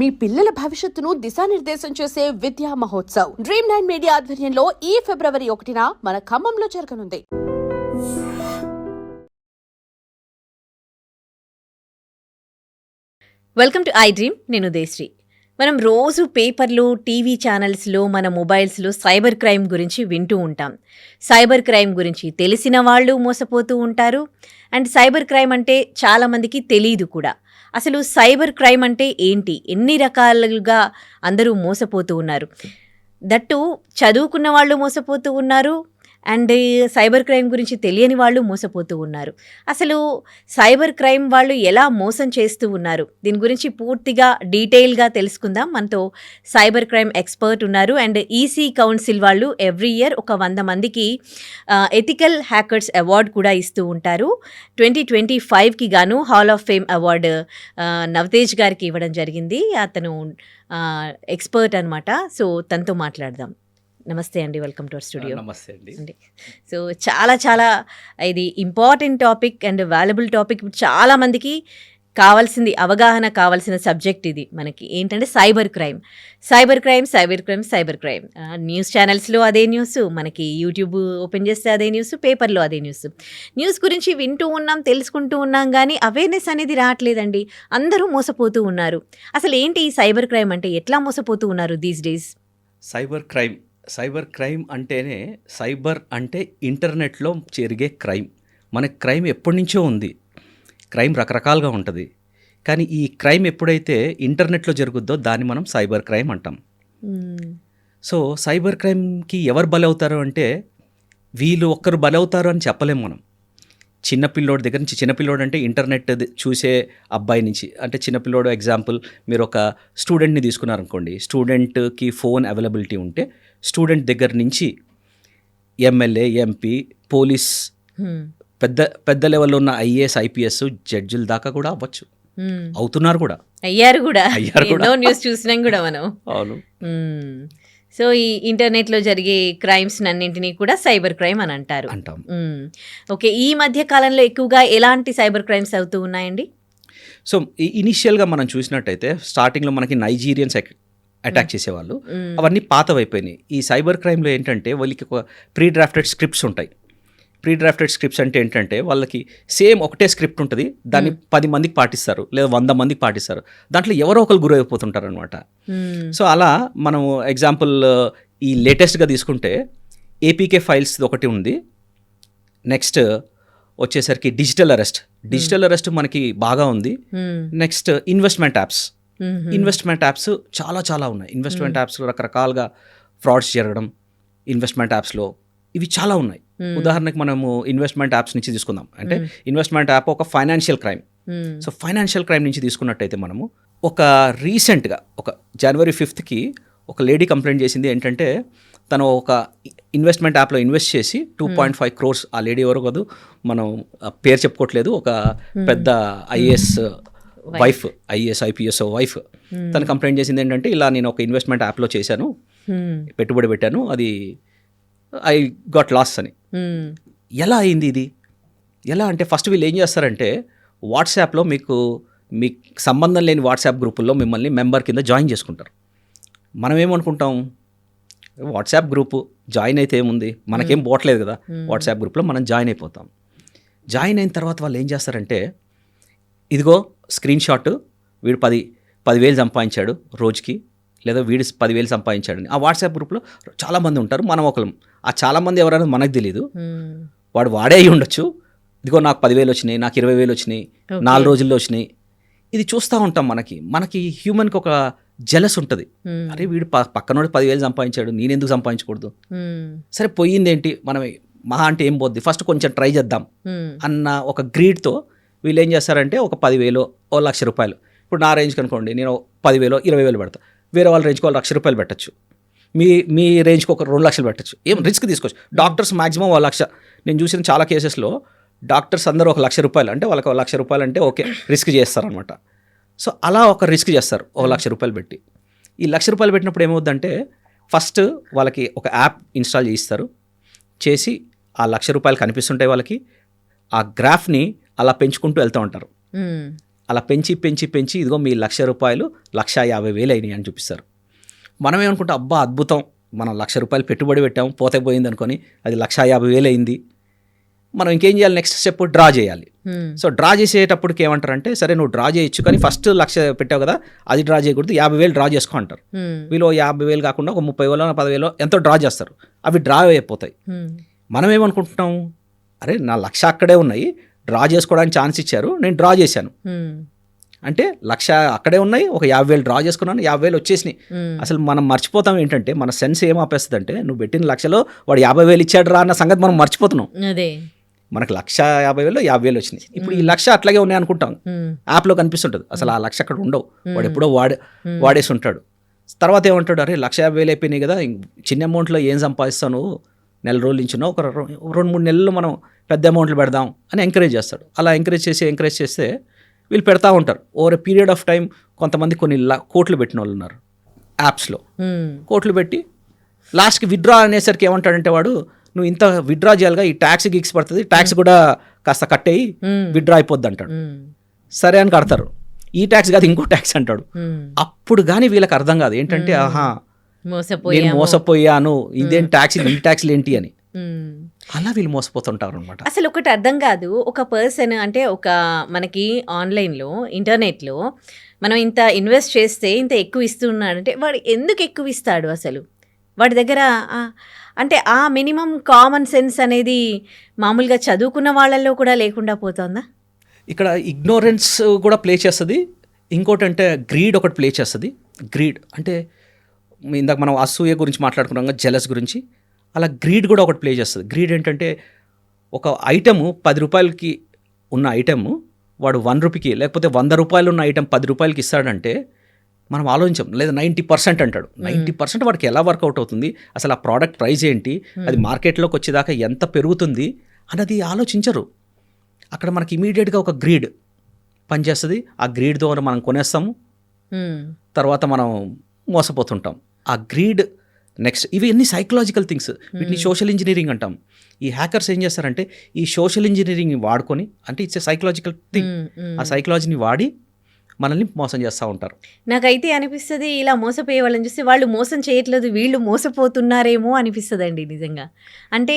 మీ పిల్లల భవిష్యత్తును దిశానిర్దేశం చేసే విద్యా మహోత్సవ్ Dream9 మీడియా ఆధ్వర్యంలో ఈ ఫిబ్రవరి 1న మన ఖమ్మంలో జరగనుంది. Welcome to I dream. నేను ఉదయశ్రీ. మనం రోజు పేపర్లు, టీవీ ఛానల్స్లో, మన మొబైల్స్లో సైబర్ క్రైమ్ గురించి వింటూ ఉంటాం. సైబర్ క్రైమ్ గురించి తెలిసిన వాళ్ళు మోసపోతూ ఉంటారు. అండ్ సైబర్ క్రైమ్ అంటే చాలామందికి తెలియదు కూడా. అసలు సైబర్ క్రైమ్ అంటే ఏంటి, ఎన్ని రకాలుగా అందరూ మోసపోతూ ఉన్నారు. దట్టు చదువుకున్న వాళ్ళు మోసపోతూ ఉన్నారు, అండ్ సైబర్ క్రైమ్ గురించి తెలియని వాళ్ళు మోసపోతూ ఉన్నారు. అసలు సైబర్ క్రైమ్ వాళ్ళు ఎలా మోసం చేస్తూ ఉన్నారు, దీని గురించి పూర్తిగా డీటెయిల్గా తెలుసుకుందాం. మనతో సైబర్ క్రైమ్ ఎక్స్పర్ట్ ఉన్నారు. అండ్ ఈసీ కౌన్సిల్ వాళ్ళు ఎవ్రీ ఇయర్ ఒక 100 మందికి ఎథికల్ హ్యాకర్స్ అవార్డు కూడా ఇస్తూ ఉంటారు. 2025కి గాను hall of fame award Navtej గారికి ఇవ్వడం జరిగింది. అతను ఎక్స్పర్ట్ అనమాట. సో తనతో మాట్లాడదాం. నమస్తే అండి, వెల్కమ్ టు అవర్ స్టూడియో. నమస్తే అండి. సో చాలా ఇది important topic and valuable topic. చాలా మందికి కావాల్సింది, అవగాహన కావాల్సిన సబ్జెక్ట్ ఇది. మనకి ఏంటంటే సైబర్ క్రైమ్. న్యూస్ ఛానల్స్లో అదే న్యూస్, మనకి యూట్యూబ్ ఓపెన్ చేస్తే అదే న్యూస్, పేపర్లో అదే న్యూస్ గురించి వింటూ ఉన్నాం, తెలుసుకుంటూ ఉన్నాం, కానీ అవేర్నెస్ అనేది రావట్లేదండి. అందరూ మోసపోతూ ఉన్నారు. అసలు ఏంటి ఈ సైబర్ క్రైమ్ అంటే, ఎట్లా మోసపోతూ ఉన్నారు దీస్ డేస్? సైబర్ క్రైమ్ అంటేనే, సైబర్ అంటే ఇంటర్నెట్లో జరిగే క్రైమ్. మనకి క్రైమ్ ఎప్పటి నుంచో ఉంది. క్రైమ్ రకరకాలుగా ఉంటుంది, కానీ ఈ క్రైమ్ ఎప్పుడైతే ఇంటర్నెట్లో జరుగుద్దో దాన్ని మనం సైబర్ క్రైమ్ అంటాం. సో సైబర్ క్రైమ్కి ఎవరు బలవుతారు అంటే, వీళ్ళు ఒక్కరు బలవుతారు అని చెప్పలేం మనం. చిన్నపిల్లోడి దగ్గర నుంచి, చిన్నపిల్లోడు అంటే ఇంటర్నెట్ చూసే అబ్బాయి నుంచి, అంటే చిన్నపిల్లోడు ఎగ్జాంపుల్ మీరు ఒక స్టూడెంట్ని తీసుకున్నారనుకోండి. స్టూడెంట్కి ఫోన్ అవైలబిలిటీ ఉంటే స్టూడెంట్ దగ్గర నుంచి ఎమ్మెల్యే, ఎంపీ, పోలీస్, పెద్ద లెవెల్లో ఉన్న ఐఏఎస్, ఐపీఎస్, జడ్జిల దాకా కూడా అవ్వచ్చు. అవుతున్నారు కూడా, అయ్యారు కూడా. న్యూస్ చూసినాం కూడా మనం. అవును. సో ఈ ఇంటర్నెట్లో జరిగే క్రైమ్స్ అన్నింటినీ కూడా సైబర్ క్రైమ్ అని అంటాం. ఓకే, ఈ మధ్య కాలంలో ఎక్కువగా ఎలాంటి సైబర్ క్రైమ్స్ అవుతూ ఉన్నాయండి? సో ఇనిషియల్గా మనం చూసినట్టయితే స్టార్టింగ్లో మనకి నైజీరియన్స్ అటాక్ చేసేవాళ్ళు. అవన్నీ పాతవైపోయినాయి. ఈ సైబర్ క్రైమ్లో ఏంటంటే వాళ్ళకి ఒక ప్రీ డ్రాఫ్టెడ్ స్క్రిప్ట్స్ ఉంటాయి. ప్రీ డ్రాఫ్టెడ్ స్క్రిప్ట్స్ అంటే ఏంటంటే వాళ్ళకి సేమ్ ఒకటే స్క్రిప్ట్ ఉంటుంది, దాన్ని 10 మందికి పాటిస్తారు, లేదా 100 మందికి పాటిస్తారు. దాంట్లో ఎవరో ఒకరు గురైపోతుంటారు అనమాట. సో అలా మనం ఎగ్జాంపుల్ ఈ లేటెస్ట్గా తీసుకుంటే ఏపీకే ఫైల్స్ ఒకటి ఉంది. నెక్స్ట్ వచ్చేసరికి డిజిటల్ అరెస్ట్ మనకి బాగా ఉంది. నెక్స్ట్ ఇన్వెస్ట్మెంట్ యాప్స్ చాలా ఉన్నాయి. ఇన్వెస్ట్మెంట్ యాప్స్లో రకరకాలుగా ఫ్రాడ్స్ జరగడం, ఇన్వెస్ట్మెంట్ యాప్స్లో ఇవి చాలా ఉన్నాయి. ఉదాహరణకు మనము ఇన్వెస్ట్మెంట్ యాప్స్ నుంచి తీసుకుందాం. అంటే ఇన్వెస్ట్మెంట్ యాప్ ఒక financial crime. So financial crime నుంచి తీసుకున్నట్టయితే మనము ఒక రీసెంట్గా ఒక January 5th ఒక లేడీ కంప్లైంట్ చేసింది. ఏంటంటే తను ఒక ఇన్వెస్ట్మెంట్ యాప్లో ఇన్వెస్ట్ చేసి 2.5 crores, ఆ లేడీ ఎవరో కాదు, మనం పేరు చెప్పుకోవట్లేదు, ఒక పెద్ద IAS wife, IAS IPS wife, తను కంప్లైంట్ చేసింది ఏంటంటే, ఇలా నేను ఒక ఇన్వెస్ట్మెంట్ యాప్లో చేశాను, పెట్టుబడి పెట్టాను, అది ఐ గాట్ లాస్ అని. ఎలా అయింది ఇది? ఎలా అంటే ఫస్ట్ వీళ్ళు ఏం చేస్తారంటే వాట్సాప్లో మీకు సంబంధం లేని వాట్సాప్ గ్రూపుల్లో మిమ్మల్ని మెంబర్ కింద జాయిన్ చేసుకుంటారు. మనం ఏమనుకుంటాం, వాట్సాప్ గ్రూపు జాయిన్ అయితే ఏముంది, మనకేం పోవట్లేదు కదా, వాట్సాప్ గ్రూప్లో మనం జాయిన్ అయిపోతాం. జాయిన్ అయిన తర్వాత వాళ్ళు ఏం చేస్తారంటే, ఇదిగో స్క్రీన్ షాట్, వీడు 10,000 సంపాదించాడు రోజుకి, లేదా వీడు 10,000 సంపాదించాడని. ఆ వాట్సాప్ గ్రూప్లో చాలామంది ఉంటారు, మనం ఒకళ్ళం. ఆ చాలామంది ఎవరైనా మనకు తెలియదు, వాడే అయి ఉండొచ్చు. ఇదిగో నాకు 10,000 వచ్చినాయి, నాకు 20,000 వచ్చినాయి, 4 రోజుల్లో వచ్చినాయి. ఇది చూస్తూ ఉంటాం. మనకి హ్యూమన్కి ఒక జెలస్ ఉంటుంది. అరే వీడు పక్కనోడు 10,000 సంపాదించాడు, నేనెందుకు సంపాదించకూడదు? సరే పోయిందేంటి, మనం మహా అంటే ఏం పోద్ది, ఫస్ట్ కొంచెం ట్రై చేద్దాం అన్న ఒక గ్రీడ్తో వీళ్ళు ఏం చేస్తారంటే ఒక 10,000, ₹1,00,000. ఇప్పుడు నా రేంజ్కి అనుకోండి, నేను 10,000, 20,000 పెడతా. వేరే వాళ్ళ రేంజ్కి ₹1,00,000 పెట్టచ్చు. మీ రేంజ్కి ఒక 2,00,000 పెట్టచ్చు. ఏం రిస్క్ తీసుకోవచ్చు. Doctors maximum 1,00,000. నేను చూసిన చాలా కేసెస్లో డాక్టర్స్ అందరూ ₹1,00,000 అంటే వాళ్ళకి ₹1,00,000 అంటే ఓకే, రిస్క్ చేస్తారనమాట. సో అలా ఒక రిస్క్ చేస్తారు ₹1,00,000 పెట్టి. ఈ ₹1,00,000 పెట్టినప్పుడు ఏమవుద్దంటే, ఫస్ట్ వాళ్ళకి ఒక యాప్ ఇన్స్టాల్ చేయిస్తారు. చేసి ఆ ₹1,00,000 కనిపిస్తుంటాయి వాళ్ళకి. ఆ గ్రాఫ్ని అలా పెంచుకుంటూ వెళ్తూ ఉంటారు. అలా పెంచి పెంచి పెంచి ఇదిగో మీ ₹1,00,000 1,50,000 అయినాయి అని చూపిస్తారు. మనం ఏమనుకుంటాం, అబ్బా అద్భుతం, మనం ₹1,00,000 పెట్టుబడి పెట్టాం, పోతే పోయింది అనుకొని అది 1,50,000 అయింది. మనం ఇంకేం చేయాలి, నెక్స్ట్ స్టెప్ డ్రా చేయాలి. సో డ్రా చేసేటప్పటికి ఏమంటారంటే, సరే నువ్వు డ్రా చేయొచ్చు కానీ ఫస్ట్ 1,00,000 పెట్టావు కదా, అది డ్రా చేయకూడదు, 50,000 డ్రా చేసుకో అంటారు. వీళ్ళు 50,000 కాకుండా ఒక 30,000 10,000 ఎంతో డ్రా చేస్తారు, అవి డ్రా అయిపోతాయి. మనం ఏమనుకుంటున్నాం, అరే నా 1,00,000 అక్కడే ఉన్నాయి, డ్రా చేసుకోవడానికి ఛాన్స్ ఇచ్చారు, నేను డ్రా చేశాను అంటే 1,00,000 అక్కడే ఉన్నాయి, ఒక 50,000 డ్రా చేసుకున్నాను, 50,000 వచ్చేసినాయి. అసలు మనం మర్చిపోతాం ఏంటంటే, మన సెన్స్ ఏం ఆపేస్తుంది అంటే, నువ్వు పెట్టిన 1,00,000లో వాడు 50,000 ఇచ్చాడు రా అన్న సంగతి మనం మర్చిపోతున్నాం. మనకు 1,50,000లో 50,000 వచ్చినాయి. ఇప్పుడు ఈ 1,00,000 అట్లాగే ఉన్నాయి అనుకుంటాం, యాప్లో కనిపిస్తుంటుంది, అసలు ఆ 1,00,000 అక్కడ ఉండవు, వాడు ఎప్పుడో వాడేసి ఉంటాడు. తర్వాత ఏమంటాడు, అరే 1,50,000 అయిపోయినాయి కదా, చిన్న అమౌంట్లో ఏం సంపాదిస్తాను, నెల రోజుల నుంచి ఒక 2-3 నెలలు మనం పెద్ద అమౌంట్లు పెడదాం అని ఎంకరేజ్ చేస్తాడు. అలా ఎంకరేజ్ చేస్తే వీళ్ళు పెడతా ఉంటారు. Over a period of time కొంతమంది కొన్ని కోట్లు పెట్టిన వాళ్ళు ఉన్నారు యాప్స్లో. కోట్లు పెట్టి లాస్ట్కి విత్డ్రా అనేసరికి ఏమంటాడంటే వాడు, నువ్వు ఇంత విత్డ్రా చేయాలిగా, ఈ ట్యాక్స్ గిక్స్ పడుతుంది, ట్యాక్స్ కూడా కాస్త కట్టేయి, విత్డ్రా అయిపోద్ది అంటాడు. సరే అని కడతారు. ఈ ట్యాక్స్ కాదు ఇంకో ట్యాక్స్ అంటాడు. అప్పుడు కానీ వీళ్ళకి అర్థం కాదు ఏంటంటే, ఆహా నేను మోసపోయాను, ఇదేం ట్యాక్స్, ఈ ట్యాక్స్లు ఏంటి అని. అలా వీళ్ళు మోసపోతుంటారు అనమాట. అసలు ఒకటి అర్థం కాదు, ఒక పర్సన్ అంటే ఒక మనకి ఆన్లైన్లో ఇంటర్నెట్లో మనం ఇంత ఇన్వెస్ట్ చేస్తే ఇంత ఎక్కువ ఇస్తున్నాడంటే వాడు ఎందుకు ఎక్కువ ఇస్తాడు అసలు? వాడి దగ్గర అంటే ఆ మినిమం కామన్ సెన్స్ అనేది మామూలుగా చదువుకున్న వాళ్ళల్లో కూడా లేకుండా పోతుందా? ఇక్కడ ఇగ్నోరెన్స్ కూడా ప్లే చేస్తుంది. ఇంకోటి అంటే గ్రీడ్ ఒకటి ప్లే చేస్తుంది. గ్రీడ్ అంటే ఇందాక మనం అసూయ గురించి మాట్లాడుకున్నాం, జెలస్ గురించి, అలా గ్రీడ్ కూడా ఒకటి ప్లే చేస్తుంది. గ్రీడ్ ఏంటంటే, ఒక ఐటము ₹10 ఉన్న ఐటము వాడు ₹1 లేకపోతే ₹100 ఉన్న ఐటమ్ ₹10 ఇస్తాడంటే మనం ఆలోచించాం, లేదా 90% అంటాడు. 90% వాడికి ఎలా వర్కౌట్ అవుతుంది, అసలు ఆ ప్రోడక్ట్ ప్రైస్ ఏంటి, అది మార్కెట్లోకి వచ్చేదాకా ఎంత పెరుగుతుంది అన్నది ఆలోచించరు. అక్కడ మనకి ఇమీడియట్గా ఒక గ్రీడ్ పనిచేస్తుంది. ఆ గ్రీడ్ ద్వారా మనం కొనేస్తాము, తర్వాత మనం మోసపోతుంటాం. ఆ గ్రీడ్ నెక్స్ట్ ఇవి ఎన్ని సైకలాజికల్ థింగ్స్, వీటిని సోషల్ ఇంజనీరింగ్ అంటాం. ఈ హ్యాకర్స్ ఏం చేస్తారంటే, ఈ సోషల్ ఇంజనీరింగ్ని వాడుకొని, అంటే ఇట్స్ ఏ సైకలాజికల్ థింగ్, ఆ సైకలాజీని వాడి మనల్ని మోసం చేస్తూ ఉంటారు. నాకైతే అనిపిస్తుంది, ఇలా మోసపోయే వాళ్ళని చూస్తే వాళ్ళు మోసం చేయట్లేదు, వీళ్ళు మోసపోతున్నారేమో అనిపిస్తుంది అండి నిజంగా. అంటే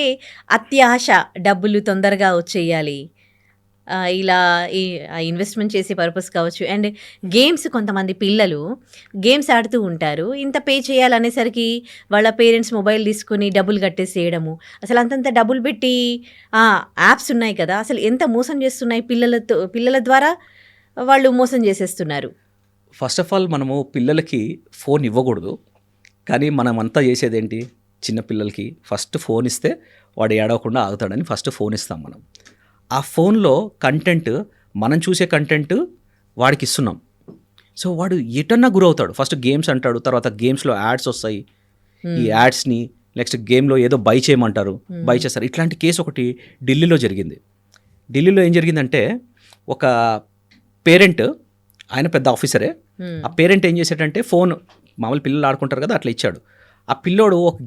అత్యాశ, డబ్బులు తొందరగా వచ్చేయాలి, ఇలా ఈ ఇన్వెస్ట్మెంట్ చేసే పర్పస్ కావచ్చు. అండ్ గేమ్స్, కొంతమంది పిల్లలు గేమ్స్ ఆడుతూ ఉంటారు, ఇంత పే చేయాలనేసరికి వాళ్ళ పేరెంట్స్ మొబైల్ తీసుకుని డబ్బులు కట్టేసేయడము. అసలు అంతంత డబ్బులు పెట్టి యాప్స్ ఉన్నాయి కదా, అసలు ఎంత మోసం చేస్తున్నాయి, పిల్లల ద్వారా వాళ్ళు మోసం చేసేస్తున్నారు. ఫస్ట్ ఆఫ్ ఆల్ మనము పిల్లలకి ఫోన్ ఇవ్వకూడదు, కానీ మనం అంతా చేసేది ఏంటి, చిన్నపిల్లలకి ఫస్ట్ ఫోన్ ఇస్తే వాడు ఏడవకుండా ఆగుతాడని ఫస్ట్ ఫోన్ ఇస్తాం మనం. ఆ ఫోన్లో కంటెంట్, మనం చూసే కంటెంట్ వాడికి ఇస్తున్నాం. సో వాడు ఎటన్నా గురవుతాడు. ఫస్ట్ గేమ్స్ అంటాడు, తర్వాత గేమ్స్లో యాడ్స్ వస్తాయి, ఈ యాడ్స్ని నెక్స్ట్ గేమ్లో ఏదో బై చేయమంటారు, బై చేస్తారు. ఇట్లాంటి కేసు ఒకటి ఢిల్లీలో జరిగింది. ఢిల్లీలో ఏం జరిగిందంటే, ఒక పేరెంట్, ఆయన పెద్ద ఆఫీసరే, ఆ పేరెంట్ ఏం చేశాడంటే, ఫోన్ మామూలు పిల్లలు ఆడుకుంటారు కదా, అట్లా ఇచ్చాడు. ఆ పిల్లోడు ఒక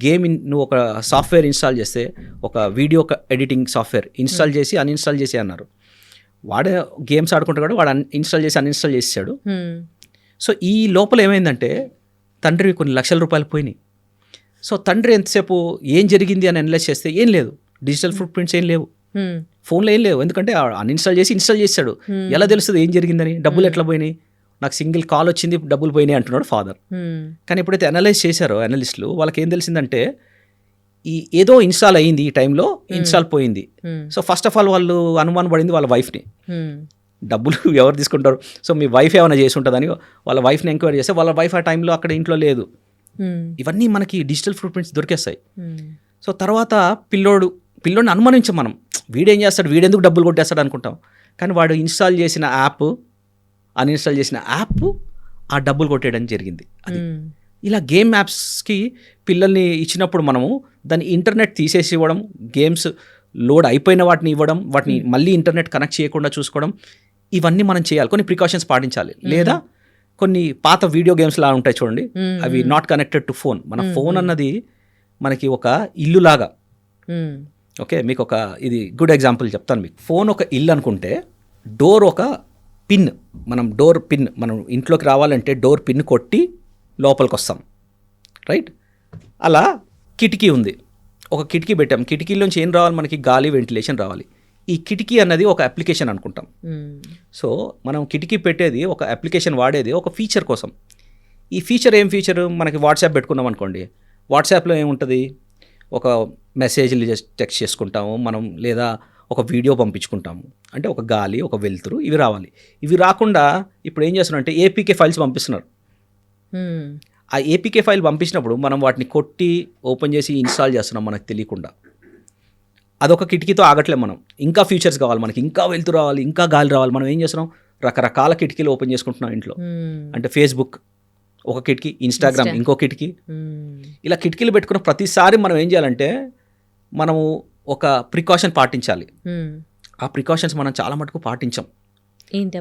నువ్వు ఒక సాఫ్ట్వేర్ ఇన్స్టాల్ చేస్తే, ఒక వీడియో ఎడిటింగ్ సాఫ్ట్వేర్ ఇన్స్టాల్ చేసి అన్ఇన్స్టాల్ చేసి అన్నారు. వాడే గేమ్స్ ఆడుకుంటాడు, వాడు ఇన్స్టాల్ చేసి అన్ఇన్స్టాల్ చేసాడు. సో ఈ లోపల ఏమైందంటే, తండ్రి కొన్ని ₹1,00,000 పోయినాయి. సో తండ్రి ఎంతసేపు ఏం జరిగింది అని అనలైజ్ చేస్తే ఏం లేదు, డిజిటల్ ఫుట్ ప్రింట్స్ ఏం లేవు, ఫోన్లో ఏం లేవు. ఎందుకంటే అన్ఇన్స్టాల్ చేసి ఇన్స్టాల్ చేశాడు. ఎలా తెలుస్తుంది ఏం జరిగిందని, డబ్బులు ఎట్లా పోయినాయి, నాకు సింగిల్ కాల్ వచ్చింది డబ్బులు పోయినాయి అంటున్నాడు ఫాదర్. కానీ ఎప్పుడైతే అనలైజ్ చేశారో అనలిస్టులు, వాళ్ళకి ఏం తెలిసిందంటే, ఏదో ఇన్స్టాల్ అయ్యింది, ఈ టైంలో ఇన్స్టాల్ పోయింది. సో ఫస్ట్ ఆఫ్ ఆల్ వాళ్ళు అనుమానం పడింది వాళ్ళ వైఫ్ని, డబ్బులు ఎవరు తీసుకుంటారు, సో మీ వైఫ్ ఏమైనా చేసి ఉంటుందని వాళ్ళ వైఫ్ని ఎంక్వైరీ చేస్తే, వాళ్ళ వైఫ్ ఆ టైంలో అక్కడ ఇంట్లో లేదు. ఇవన్నీ మనకి డిజిటల్ ఫుట్ ప్రింట్స్ దొరికేస్తాయి. సో తర్వాత పిల్లోడిని అనుమానించాం మనం, వీడేం చేస్తాడు, వీడెందుకు డబ్బులు కొట్టేస్తాడు అనుకుంటాం. కానీ వాడు ఇన్స్టాల్ చేసిన యాప్, అన్ఇన్స్టాల్ చేసిన యాప్ ఆ డబ్బులు కొట్టేయడం జరిగింది. అది ఇలా గేమ్ యాప్స్కి పిల్లల్ని ఇచ్చినప్పుడు మనము దాన్ని ఇంటర్నెట్ తీసేసి ఇవ్వడం, గేమ్స్ లోడ్ అయిపోయిన వాటిని ఇవ్వడం, వాటిని మళ్ళీ ఇంటర్నెట్ కనెక్ట్ చేయకుండా చూసుకోవడం, ఇవన్నీ మనం చేయాలి. కొన్ని ప్రికాషన్స్ పాటించాలి. లేదా కొన్ని పాత వీడియో గేమ్స్ లా ఉంటాయి చూడండి, అవి నాట్ కనెక్టెడ్ టు ఫోన్. మన ఫోన్ అన్నది మనకి ఒక ఇల్లు లాగా. ఓకే, మీకు ఒక ఇది గుడ్ ఎగ్జాంపుల్ చెప్తాను మీకు. ఫోన్ ఒక ఇల్లు అనుకుంటే, డోర్ ఒక పిన్, మనం డోర్ పిన్, మనం ఇంట్లోకి రావాలంటే డోర్ పిన్ కొట్టి లోపలికి వస్తాం, రైట్? అలా కిటికీ ఉంది, ఒక కిటికీ పెట్టాం, కిటికీలోంచి ఏం రావాలి మనకి? గాలి, వెంటిలేషన్ రావాలి. ఈ కిటికీ అన్నది ఒక అప్లికేషన్ అనుకుంటాం. సో మనం కిటికీ పెట్టేది ఒక అప్లికేషన్, వాడేది ఒక ఫీచర్ కోసం. ఈ ఫీచర్ ఏం ఫీచర్? మనకి వాట్సాప్ పెట్టుకున్నాం అనుకోండి, వాట్సాప్లో ఏముంటుంది? ఒక మెసేజ్లు టెక్స్ట్ చేసుకుంటాము మనం, లేదా ఒక వీడియో పంపించుకుంటాము. అంటే ఒక గాలి, ఒక వెలుతురు, ఇవి రావాలి. ఇవి రాకుండా ఇప్పుడు ఏం చేస్తున్నారు అంటే ఏపీకే ఫైల్స్ పంపిస్తున్నారు. ఆ ఏపీకే ఫైల్ పంపించినప్పుడు మనం వాటిని కొట్టి ఓపెన్ చేసి ఇన్స్టాల్ చేస్తున్నాం మనకు తెలియకుండా. అదొక కిటికీతో ఆగట్లేదు మనం, ఇంకా ఫీచర్స్ కావాలి మనకి, ఇంకా వెలుతురు రావాలి, ఇంకా గాలి రావాలి. మనం ఏం చేస్తున్నాం? రకరకాల కిటికీలు ఓపెన్ చేసుకుంటున్నాం ఇంట్లో. అంటే ఫేస్బుక్ ఒక కిటికీ, ఇన్స్టాగ్రామ్ ఇంకో కిటికీ. ఇలా కిటికీలు పెట్టుకున్న ప్రతిసారి మనం ఏం చేయాలంటే మనము ఒక ప్రికాషన్ పాటించాలి. ఆ ప్రికాషన్స్ మనం చాలా మటుకు పాటించాం. ఏంటా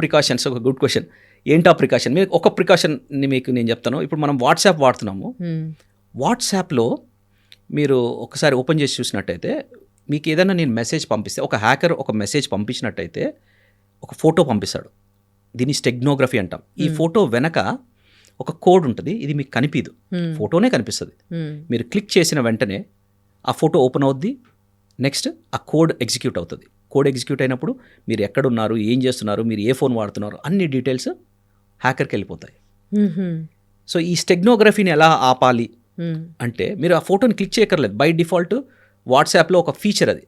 ప్రికాషన్స్? ఒక గుడ్ క్వశ్చన్. ఏంటా ప్రికాషన్? మీరు ఒక ప్రికాషన్ని మీకు నేను చెప్తాను. ఇప్పుడు మనం వాట్సాప్ వాడుతున్నాము. వాట్సాప్లో మీరు ఒకసారి ఓపెన్ చేసి చూసినట్టయితే మీకు ఏదైనా నేను మెసేజ్ పంపిస్తే, ఒక హ్యాకర్ ఒక మెసేజ్ పంపించినట్టయితే ఒక ఫోటో పంపిస్తాడు. దీన్ని స్టెగ్నోగ్రఫీ అంటాం. ఈ ఫోటో వెనక ఒక కోడ్ ఉంటుంది, ఇది మీకు కనిపించదు, ఫోటోనే కనిపిస్తుంది. మీరు క్లిక్ చేసిన వెంటనే ఆ ఫోటో ఓపెన్ అవుద్ది, నెక్స్ట్ ఆ కోడ్ ఎగ్జిక్యూట్ అవుతుంది. కోడ్ ఎగ్జిక్యూట్ అయినప్పుడు మీరు ఎక్కడున్నారు, ఏం చేస్తున్నారు, మీరు ఏ ఫోన్ వాడుతున్నారు, అన్ని డీటెయిల్స్ హ్యాకర్కి వెళ్ళిపోతాయి. సో ఈ స్టెగ్నోగ్రఫీని ఎలా ఆపాలి అంటే మీరు ఆ ఫోటోని క్లిక్ చేయక్కర్లేదు. బై డిఫాల్ట్ వాట్సాప్లో ఒక ఫీచర్ అది.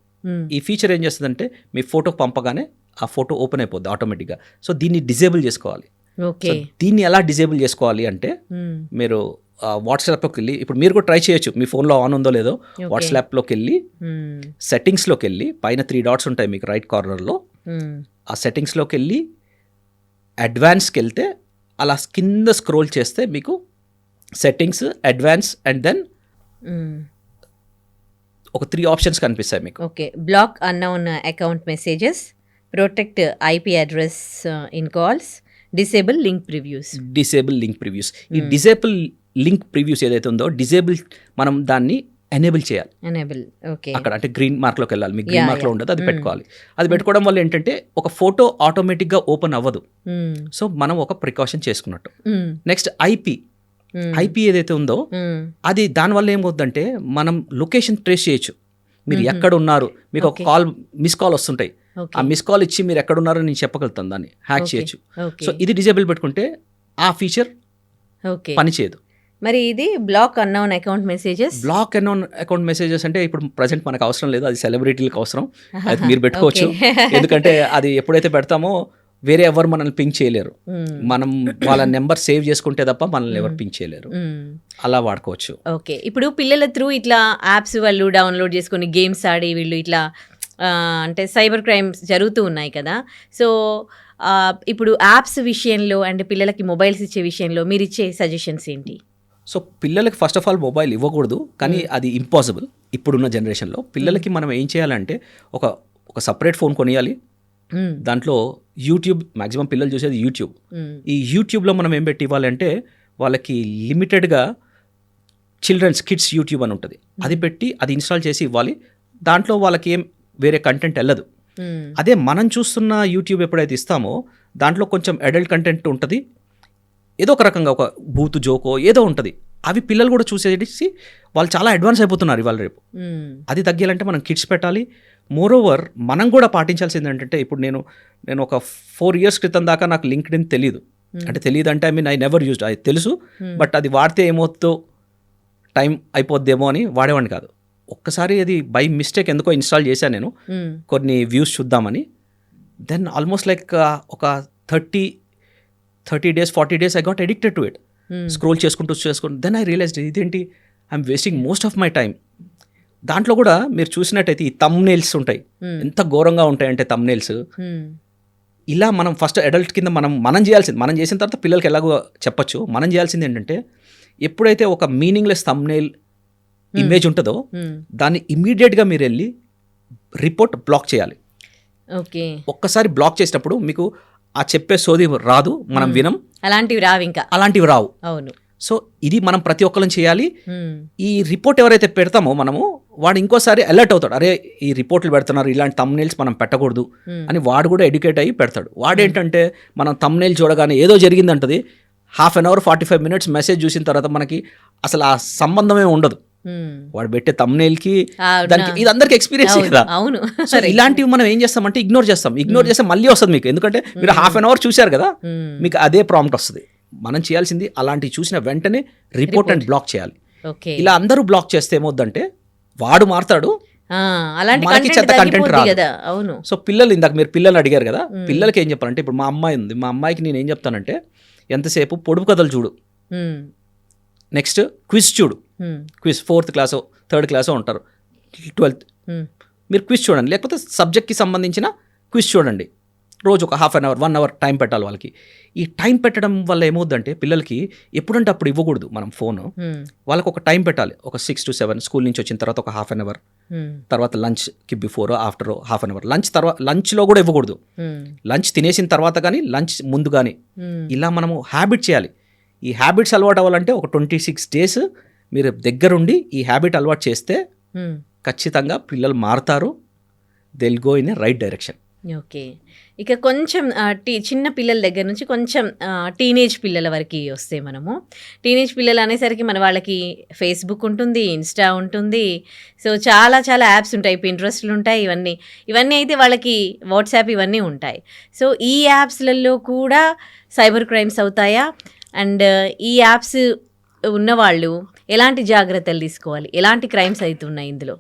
ఈ ఫీచర్ ఏం చేస్తుందంటే మీ ఫోటో పంపగానే ఆ ఫోటో ఓపెన్ అయిపోద్ది ఆటోమేటిక్గా. సో దీన్ని డిజేబుల్ చేసుకోవాలి. సో దీన్ని ఎలా డిజేబుల్ చేసుకోవాలి అంటే మీరు వాట్సాప్లోకి వెళ్ళి, ఇప్పుడు మీరు కూడా ట్రై చేయొచ్చు, మీ ఫోన్లో ఆన్ ఉందో లేదో. వాట్సాప్లోకి వెళ్ళి సెట్టింగ్స్లోకి వెళ్ళి పైన 3 డాట్స్ ఉంటాయి మీకు రైట్ కార్నర్లో. ఆ సెట్టింగ్స్లోకి వెళ్ళి అడ్వాన్స్కి వెళ్తే అలా కింద స్క్రోల్ చేస్తే మీకు సెట్టింగ్స్, అడ్వాన్స్ అండ్ దెన్ ఒక 3 ఆప్షన్స్ కనిపిస్తాయి మీకు. Okay, block unknown account messages, protect IP address in calls, disable link previews. ఈ డిసేబుల్ లింక్ ప్రివ్యూస్ ఏదైతే ఉందో, డిసేబుల్ మనం దాన్ని ఎనేబుల్ చేయాలి. అక్కడ అంటే గ్రీన్ మార్క్లోకి వెళ్ళాలి, మీకు గ్రీన్ మార్క్లో ఉండదు, అది పెట్టుకోవాలి. అది పెట్టుకోవడం వల్ల ఏంటంటే ఒక ఫోటో ఆటోమేటిక్గా ఓపెన్ అవ్వదు. సో మనం ఒక ప్రికాషన్ చేసుకున్నట్టు. నెక్స్ట్ ఐపీ ఏదైతే ఉందో అది, దానివల్ల ఏమవుతుందంటే మనం లొకేషన్ ట్రేస్ చేయొచ్చు. మీరు ఎక్కడ ఉన్నారు, మీకు ఒక కాల్, మిస్ కాల్ వస్తుంటాయి, ఆ మిస్ కాల్ ఇచ్చి మీరు ఎక్కడ ఉన్నారో నేను చెప్పగలుగుతాను, దాన్ని హ్యాక్ చేయొచ్చు. సో ఇది డిజేబుల్ పెట్టుకుంటే ఆ ఫీచర్ పనిచేయదు. మరి ఇది బ్లాక్ అన్నోన్ అకౌంట్ మెసేజెస్ అంటే ఇప్పుడు ప్రజెంట్ మనకు అవసరం లేదు, అది సెలబ్రిటీలకు అవసరం, అది మీరు పెట్టుకోవచ్చు. ఎందుకంటే అది ఎప్పుడైతే పెడతామో వేరే ఎవరు మనల్ని పింక్ చేయలేరు, మనం వాళ్ళ నెంబర్ సేవ్ చేసుకుంటే తప్ప మనల్ని ఎవరు పింక్ చేయలేరు, అలా వాడుకోవచ్చు. ఓకే, ఇప్పుడు పిల్లల త్రూ ఇట్లా యాప్స్ వాళ్ళు డౌన్లోడ్ చేసుకుని గేమ్స్ ఆడి వీళ్ళు ఇట్లా అంటే సైబర్ క్రైమ్స్ జరుగుతూ ఉన్నాయి కదా. సో ఇప్పుడు యాప్స్ విషయంలో అంటే పిల్లలకి మొబైల్స్ ఇచ్చే విషయంలో మీరు ఇచ్చే సజెషన్స్ ఏంటి? సో పిల్లలకి ఫస్ట్ ఆఫ్ ఆల్ మొబైల్ ఇవ్వకూడదు, కానీ అది ఇంపాసిబుల్ ఇప్పుడున్న జనరేషన్లో. పిల్లలకి మనం ఏం చేయాలంటే ఒక సపరేట్ ఫోన్ కొనియాలి. దాంట్లో యూట్యూబ్, మ్యాక్సిమం పిల్లలు చూసేది యూట్యూబ్. ఈ యూట్యూబ్లో మనం ఏం పెట్టి ఇవ్వాలంటే వాళ్ళకి లిమిటెడ్గా కిడ్స్ యూట్యూబ్ అని ఉంటుంది, అది పెట్టి అది ఇన్స్టాల్ చేసి ఇవ్వాలి. దాంట్లో వాళ్ళకి ఏం వేరే కంటెంట్ వెళ్ళదు. అదే మనం చూస్తున్న యూట్యూబ్ ఎప్పుడైతే ఇస్తామో దాంట్లో కొంచెం అడల్ట్ కంటెంట్ ఉంటుంది, ఏదో ఒక రకంగా ఒక బూతు జోకో ఏదో ఉంటుంది. అవి పిల్లలు కూడా చూసేసి వాళ్ళు చాలా అడ్వాన్స్ అయిపోతున్నారు ఇవాళ రేపు. అది తగ్గాలంటే మనం కిడ్స్ పెట్టాలి. మోరోవర్ మనం కూడా పాటించాల్సింది ఏంటంటే, ఇప్పుడు నేను ఒక 4 years క్రితం దాకా నాకు లింక్డ్ఇన్ తెలియదు. అంటే తెలియదు అంటే ఐ నెవర్ యూజ్డ్, అది తెలుసు, బట్ అది వాడితే ఏమవుతుందో, టైం అయిపోద్దేమో అని వాడేవాడిని కాదు. ఒక్కసారి అది బై మిస్టేక్ ఎందుకో ఇన్స్టాల్ చేశాను నేను, కొన్ని వ్యూస్ చూద్దామని. దెన్ ఆల్మోస్ట్ లైక్ ఒక 30 days 40 days I got addicted to it. Scroll చేసుకుంటూ దెన్ ఐ రియలైజ్డ్ ఇదేంటి, I'm wasting most of my time. దాంట్లో కూడా మీరు చూసినట్టయితే ఈ థంబ్నెయిల్స్ ఉంటాయి, ఎంత ఘోరంగా ఉంటాయంటే థంబ్నెయిల్స్. ఇలా మనం ఫస్ట్ అడల్ట్ కింద మనం చేసిన తర్వాత పిల్లలకి ఎలాగో చెప్పచ్చు. మనం చేయాల్సింది ఏంటంటే, ఎప్పుడైతే ఒక మీనింగ్లెస్ థంబ్నెయిల్ ఇమేజ్ ఉంటుందో దాన్ని ఇమీడియట్గా మీరు వెళ్ళి రిపోర్ట్ బ్లాక్ చేయాలి. ఓకే, ఒక్కసారి బ్లాక్ చేసినప్పుడు మీకు ఆ చెప్పే సోది రాదు, మనం వినం, అలాంటివి రావు. అవును. సో ఇది మనం ప్రతి ఒక్కరం చేయాలి. ఈ రిపోర్ట్ ఎవరైతే పెడతామో మనము వాడు ఇంకోసారి అలర్ట్ అవుతాడు, అరే ఈ రిపోర్ట్లు పెడుతున్నారు, ఇలాంటి తమ్నైల్స్ మనం పెట్టకూడదు అని వాడు కూడా ఎడ్యుకేట్ అయ్యి పెడతాడు. వాడేంటంటే మనం తమ్నైల్ చూడగానే ఏదో జరిగిందంటది, 1/2 అవర్ 45 మినిట్స్ మెసేజ్ చూసిన తర్వాత మనకి అసలు ఆ సంబంధమే ఉండదు. వాడు పెట్టే తమ్నైల్కి దానికి ఇది అందరికి ఎక్స్పీరియన్స్ కదా. అవును. సో ఇలాంటివి మనం ఏం చేస్తామంటే ఇగ్నోర్ చేస్తే మళ్ళీ వస్తుంది మీకు, ఎందుకంటే మీరు 1/2 అవర్ చూశారు కదా, మీకు అదే ప్రాంప్ట్ వస్తుంది. మనం చేయాల్సింది అలాంటివి చూసిన వెంటనే రిపోర్ట్ అండ్ బ్లాక్ చేయాలి. ఇలా అందరూ బ్లాక్ చేస్తే ఏమవుద్దంటే వాడు మారుతాడు, మనకి చెత్త కంటెంట్ రాదు. అవును. సో పిల్లలు, ఇందాక మీరు పిల్లలు అడిగారు కదా, పిల్లలకి ఏం చెప్పాలంటే, ఇప్పుడు మా అమ్మాయి ఉంది, మా అమ్మాయికి నేను ఏం చెప్తానంటే ఎంతసేపు పొడుపు కథలు చూడు, నెక్స్ట్ క్విజ్ చూడు, క్విజ్ 4th క్లాసో 3rd క్లాసో ఉంటారు, 12th మీరు క్విజ్ చూడండి, లేకపోతే సబ్జెక్ట్కి సంబంధించిన క్విజ్ చూడండి. రోజు ఒక 1/2 అవర్ 1 అవర్ టైం పెట్టాలి వాళ్ళకి. ఈ టైం పెట్టడం వల్ల ఏమవుద్దంటే పిల్లలకి ఎప్పుడంటే అప్పుడు ఇవ్వకూడదు మనం ఫోను. వాళ్ళకి ఒక టైం పెట్టాలి, ఒక 6 to 7 స్కూల్ నుంచి వచ్చిన తర్వాత ఒక 1/2 అవర్, తర్వాత లంచ్కి బిఫోర్ ఆఫ్టర్ 1/2 అవర్, లంచ్ తర్వాత లంచ్లో కూడా ఇవ్వకూడదు, లంచ్ తినేసిన తర్వాత కానీ లంచ్ ముందు కానీ. ఇలా మనము హ్యాబిట్ చేయాలి. ఈ హ్యాబిట్స్ అలవాటు అవ్వాలంటే ఒక 26 days మీరు దగ్గరుండి ఈ హ్యాబిట్ అలవాటు చేస్తే ఖచ్చితంగా పిల్లలు మారుతారు, they will go in a right direction. Okay. ఇక కొంచెం చిన్న పిల్లల దగ్గర నుంచి కొంచెం టీనేజ్ పిల్లల వరకు వస్తే, మనము టీనేజ్ పిల్లలు అనేసరికి మన వాళ్ళకి ఫేస్బుక్ ఉంటుంది, ఇన్స్టా ఉంటుంది, సో చాలా చాలా యాప్స్ ఉంటాయి, పింట్రెస్ట్లు ఉంటాయి, ఇవన్నీ అయితే వాళ్ళకి వాట్సాప్ ఇవన్నీ ఉంటాయి. సో ఈ యాప్స్లలో కూడా సైబర్ క్రైమ్స్ అవుతాయా? అండ్ ఈ యాప్స్ ఉన్నవాళ్ళు ఎలాంటి జాగ్రత్తలు తీసుకోవాలి? ఎలాంటి క్రైమ్స్ అవుతున్నాయి ఇందులో?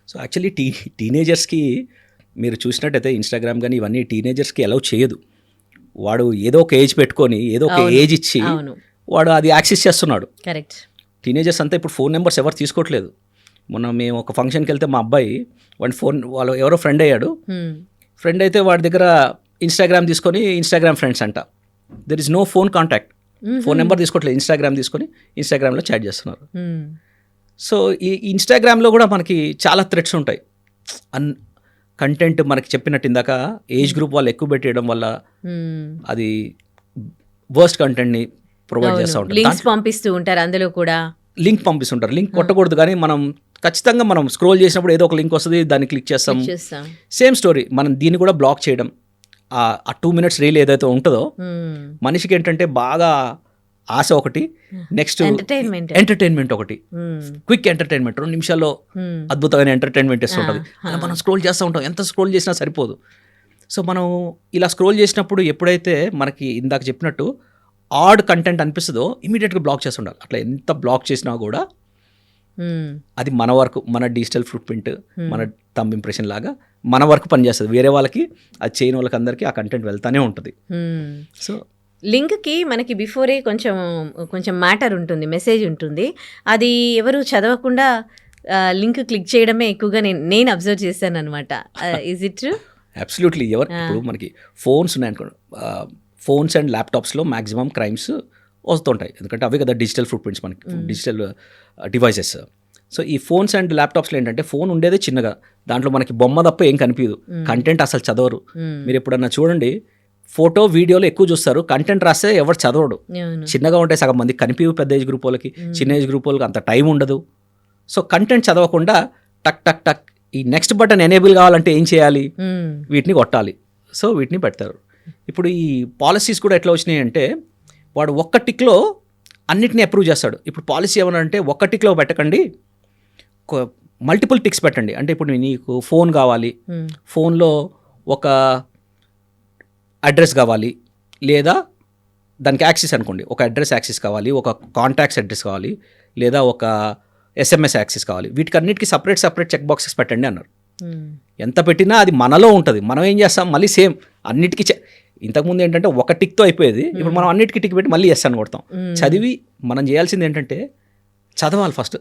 సో యాక్చువల్లీ టీనేజర్స్కి మీరు చూసినట్టయితే ఇన్స్టాగ్రామ్ కానీ ఇవన్నీ టీనేజర్స్కి అలౌ చేయదు. వాడు ఏదో ఒక ఏజ్ పెట్టుకొని ఏదో ఒక ఏజ్ ఇచ్చి వాడు అది యాక్సెస్ చేస్తున్నాడు. కరెక్ట్. టీనేజర్స్ అంతా ఇప్పుడు ఫోన్ నెంబర్స్ ఎవరు తీసుకోవట్లేదు. మొన్న మేము ఒక ఫంక్షన్కి వెళ్తే మా అబ్బాయి వాడి ఫోన్, వాళ్ళు ఎవరో ఫ్రెండ్ అయ్యాడు, ఫ్రెండ్ అయితే వాడి దగ్గర ఇన్స్టాగ్రామ్ తీసుకొని ఇన్స్టాగ్రామ్ ఫ్రెండ్స్ అంట, there is no phone contact, phone number తీసుకోవట్లేదు, ఇన్స్టాగ్రామ్ తీసుకొని ఇన్స్టాగ్రామ్లో చాట్ చేస్తున్నారు. సో ఈ ఇన్స్టాగ్రామ్లో కూడా మనకి చాలా థ్రెట్స్ ఉంటాయి. కంటెంట్ మనకి చెప్పినట్టు ఇందాక ఏజ్ గ్రూప్ వాళ్ళు ఎక్కువ పెట్టేయడం వల్ల అది వర్స్ట్ కంటెంట్ని ప్రొవైడ్ చేస్తూ ఉంటారు. లింక్స్ పంపిస్తూ ఉంటారు, అందులో కూడా లింక్ పంపిస్తుంటారు. లింక్ కొట్టకూడదు, కానీ మనం ఖచ్చితంగా మనం స్క్రోల్ చేసినప్పుడు ఏదో ఒక లింక్ వస్తుంది, దాన్ని క్లిక్ చేస్తాం. సేమ్ స్టోరీ, మనం దీన్ని కూడా బ్లాక్ చేయడం. ఆ 2 minutes రీల్ ఏదైతే ఉంటుందో మనిషికి ఏంటంటే బాగా ఆశ ఒకటి, నెక్స్ట్ ఎంటర్టైన్మెంట్ ఒకటి, క్విక్ ఎంటర్టైన్మెంట్, 2 నిమిషాల్లో అద్భుతమైన ఎంటర్టైన్మెంట్ ఇస్తుంటుంది. అలా మనం స్క్రోల్ చేస్తూ ఉంటాం, ఎంత స్క్రోల్ చేసినా సరిపోదు. సో మనం ఇలా స్క్రోల్ చేసినప్పుడు ఎప్పుడైతే మనకి ఇందాక చెప్పినట్టు ఆడ్ కంటెంట్ అనిపిస్తుందో ఇమీడియట్గా బ్లాక్ చేసి ఉండాలి. అట్లా ఎంత బ్లాక్ చేసినా కూడా అది మన వరకు, మన డిజిటల్ ఫుట్ ప్రింట్, మన థంబ్ ఇంప్రెషన్ లాగా మన వరకు పనిచేస్తుంది. వేరే వాళ్ళకి అది చేయని వాళ్ళకి అందరికీ ఆ కంటెంట్ వెళ్తానే ఉంటుంది. సో లింక్కి మనకి బిఫోరే కొంచెం మ్యాటర్ ఉంటుంది, మెసేజ్ ఉంటుంది, అది ఎవరు చదవకుండా లింక్ క్లిక్ చేయడమే ఎక్కువగా నేను అబ్జర్వ్ చేశాను అనమాట. Is it true? అబ్సల్యూట్లీ. ఇప్పుడు మనకి ఫోన్స్ ఉన్నాయనుకోండి, ఫోన్స్ అండ్ ల్యాప్టాప్స్లో మ్యాక్సిమం క్రైమ్స్ వస్తుంటాయి, ఎందుకంటే అవి కదా డిజిటల్ ఫుట్ ప్రింట్స్, మనకి డిజిటల్ డివైసెస్. సో ఈ ఫోన్స్ అండ్ ల్యాప్టాప్స్లో ఏంటంటే ఫోన్ ఉండేదే చిన్నగా, దాంట్లో మనకి బొమ్మ తప్ప ఏం కనిపించదు, కంటెంట్ అసలు చదవరు. మీరు ఎప్పుడన్నా చూడండి, ఫోటో వీడియోలో ఎక్కువ చూస్తారు, కంటెంట్ రాస్తే ఎవరు చదవడు. చిన్నగా ఉంటాయి, సగం మంది కనిపించవు. పెద్ద ఏజ్ గ్రూప్ వాళ్ళకి, చిన్న ఏజ్ గ్రూప్ వాళ్ళకి అంత టైం ఉండదు. సో కంటెంట్ చదవకుండా టక్ టక్ టక్ ఈ నెక్స్ట్ బటన్ ఎనేబుల్ కావాలంటే ఏం చేయాలి, వీటిని కొట్టాలి. సో వీటిని పెడతారు. ఇప్పుడు ఈ పాలసీస్ కూడా ఎట్లా వచ్చినాయి అంటే, వాడు ఒక్క టిక్లో అన్నిటిని అప్రూవ్ చేస్తాడు. ఇప్పుడు పాలసీ ఏమనంటే ఒక్క టిక్లో పెట్టకండి, మల్టిపుల్ టిక్స్ పెట్టండి. అంటే ఇప్పుడు నీకు ఫోన్ కావాలి, ఫోన్లో ఒక అడ్రస్ కావాలి, లేదా దానికి యాక్సెస్ అనుకోండి, ఒక అడ్రస్ యాక్సెస్ కావాలి, ఒక కాంటాక్ట్స్ అడ్రస్ కావాలి, లేదా ఒక SMS యాక్సెస్ కావాలి. వీటికన్నిటికీ సపరేట్ చెక్ బాక్సెస్ పెట్టండి అన్నారు. ఎంత పెట్టినా అది మనలో ఉంటుంది. మనం ఏం చేస్తాం, మళ్ళీ సేమ్ అన్నిటికీ ఇంతకుముందు ఏంటంటే ఒక టిక్తో అయిపోయేది, ఇప్పుడు మనం అన్నిటికీ టిక్ పెట్టి మళ్ళీ ఎస్ అని కొడతాం. చదివి మనం చేయాల్సింది ఏంటంటే చదవాలి ఫస్ట్.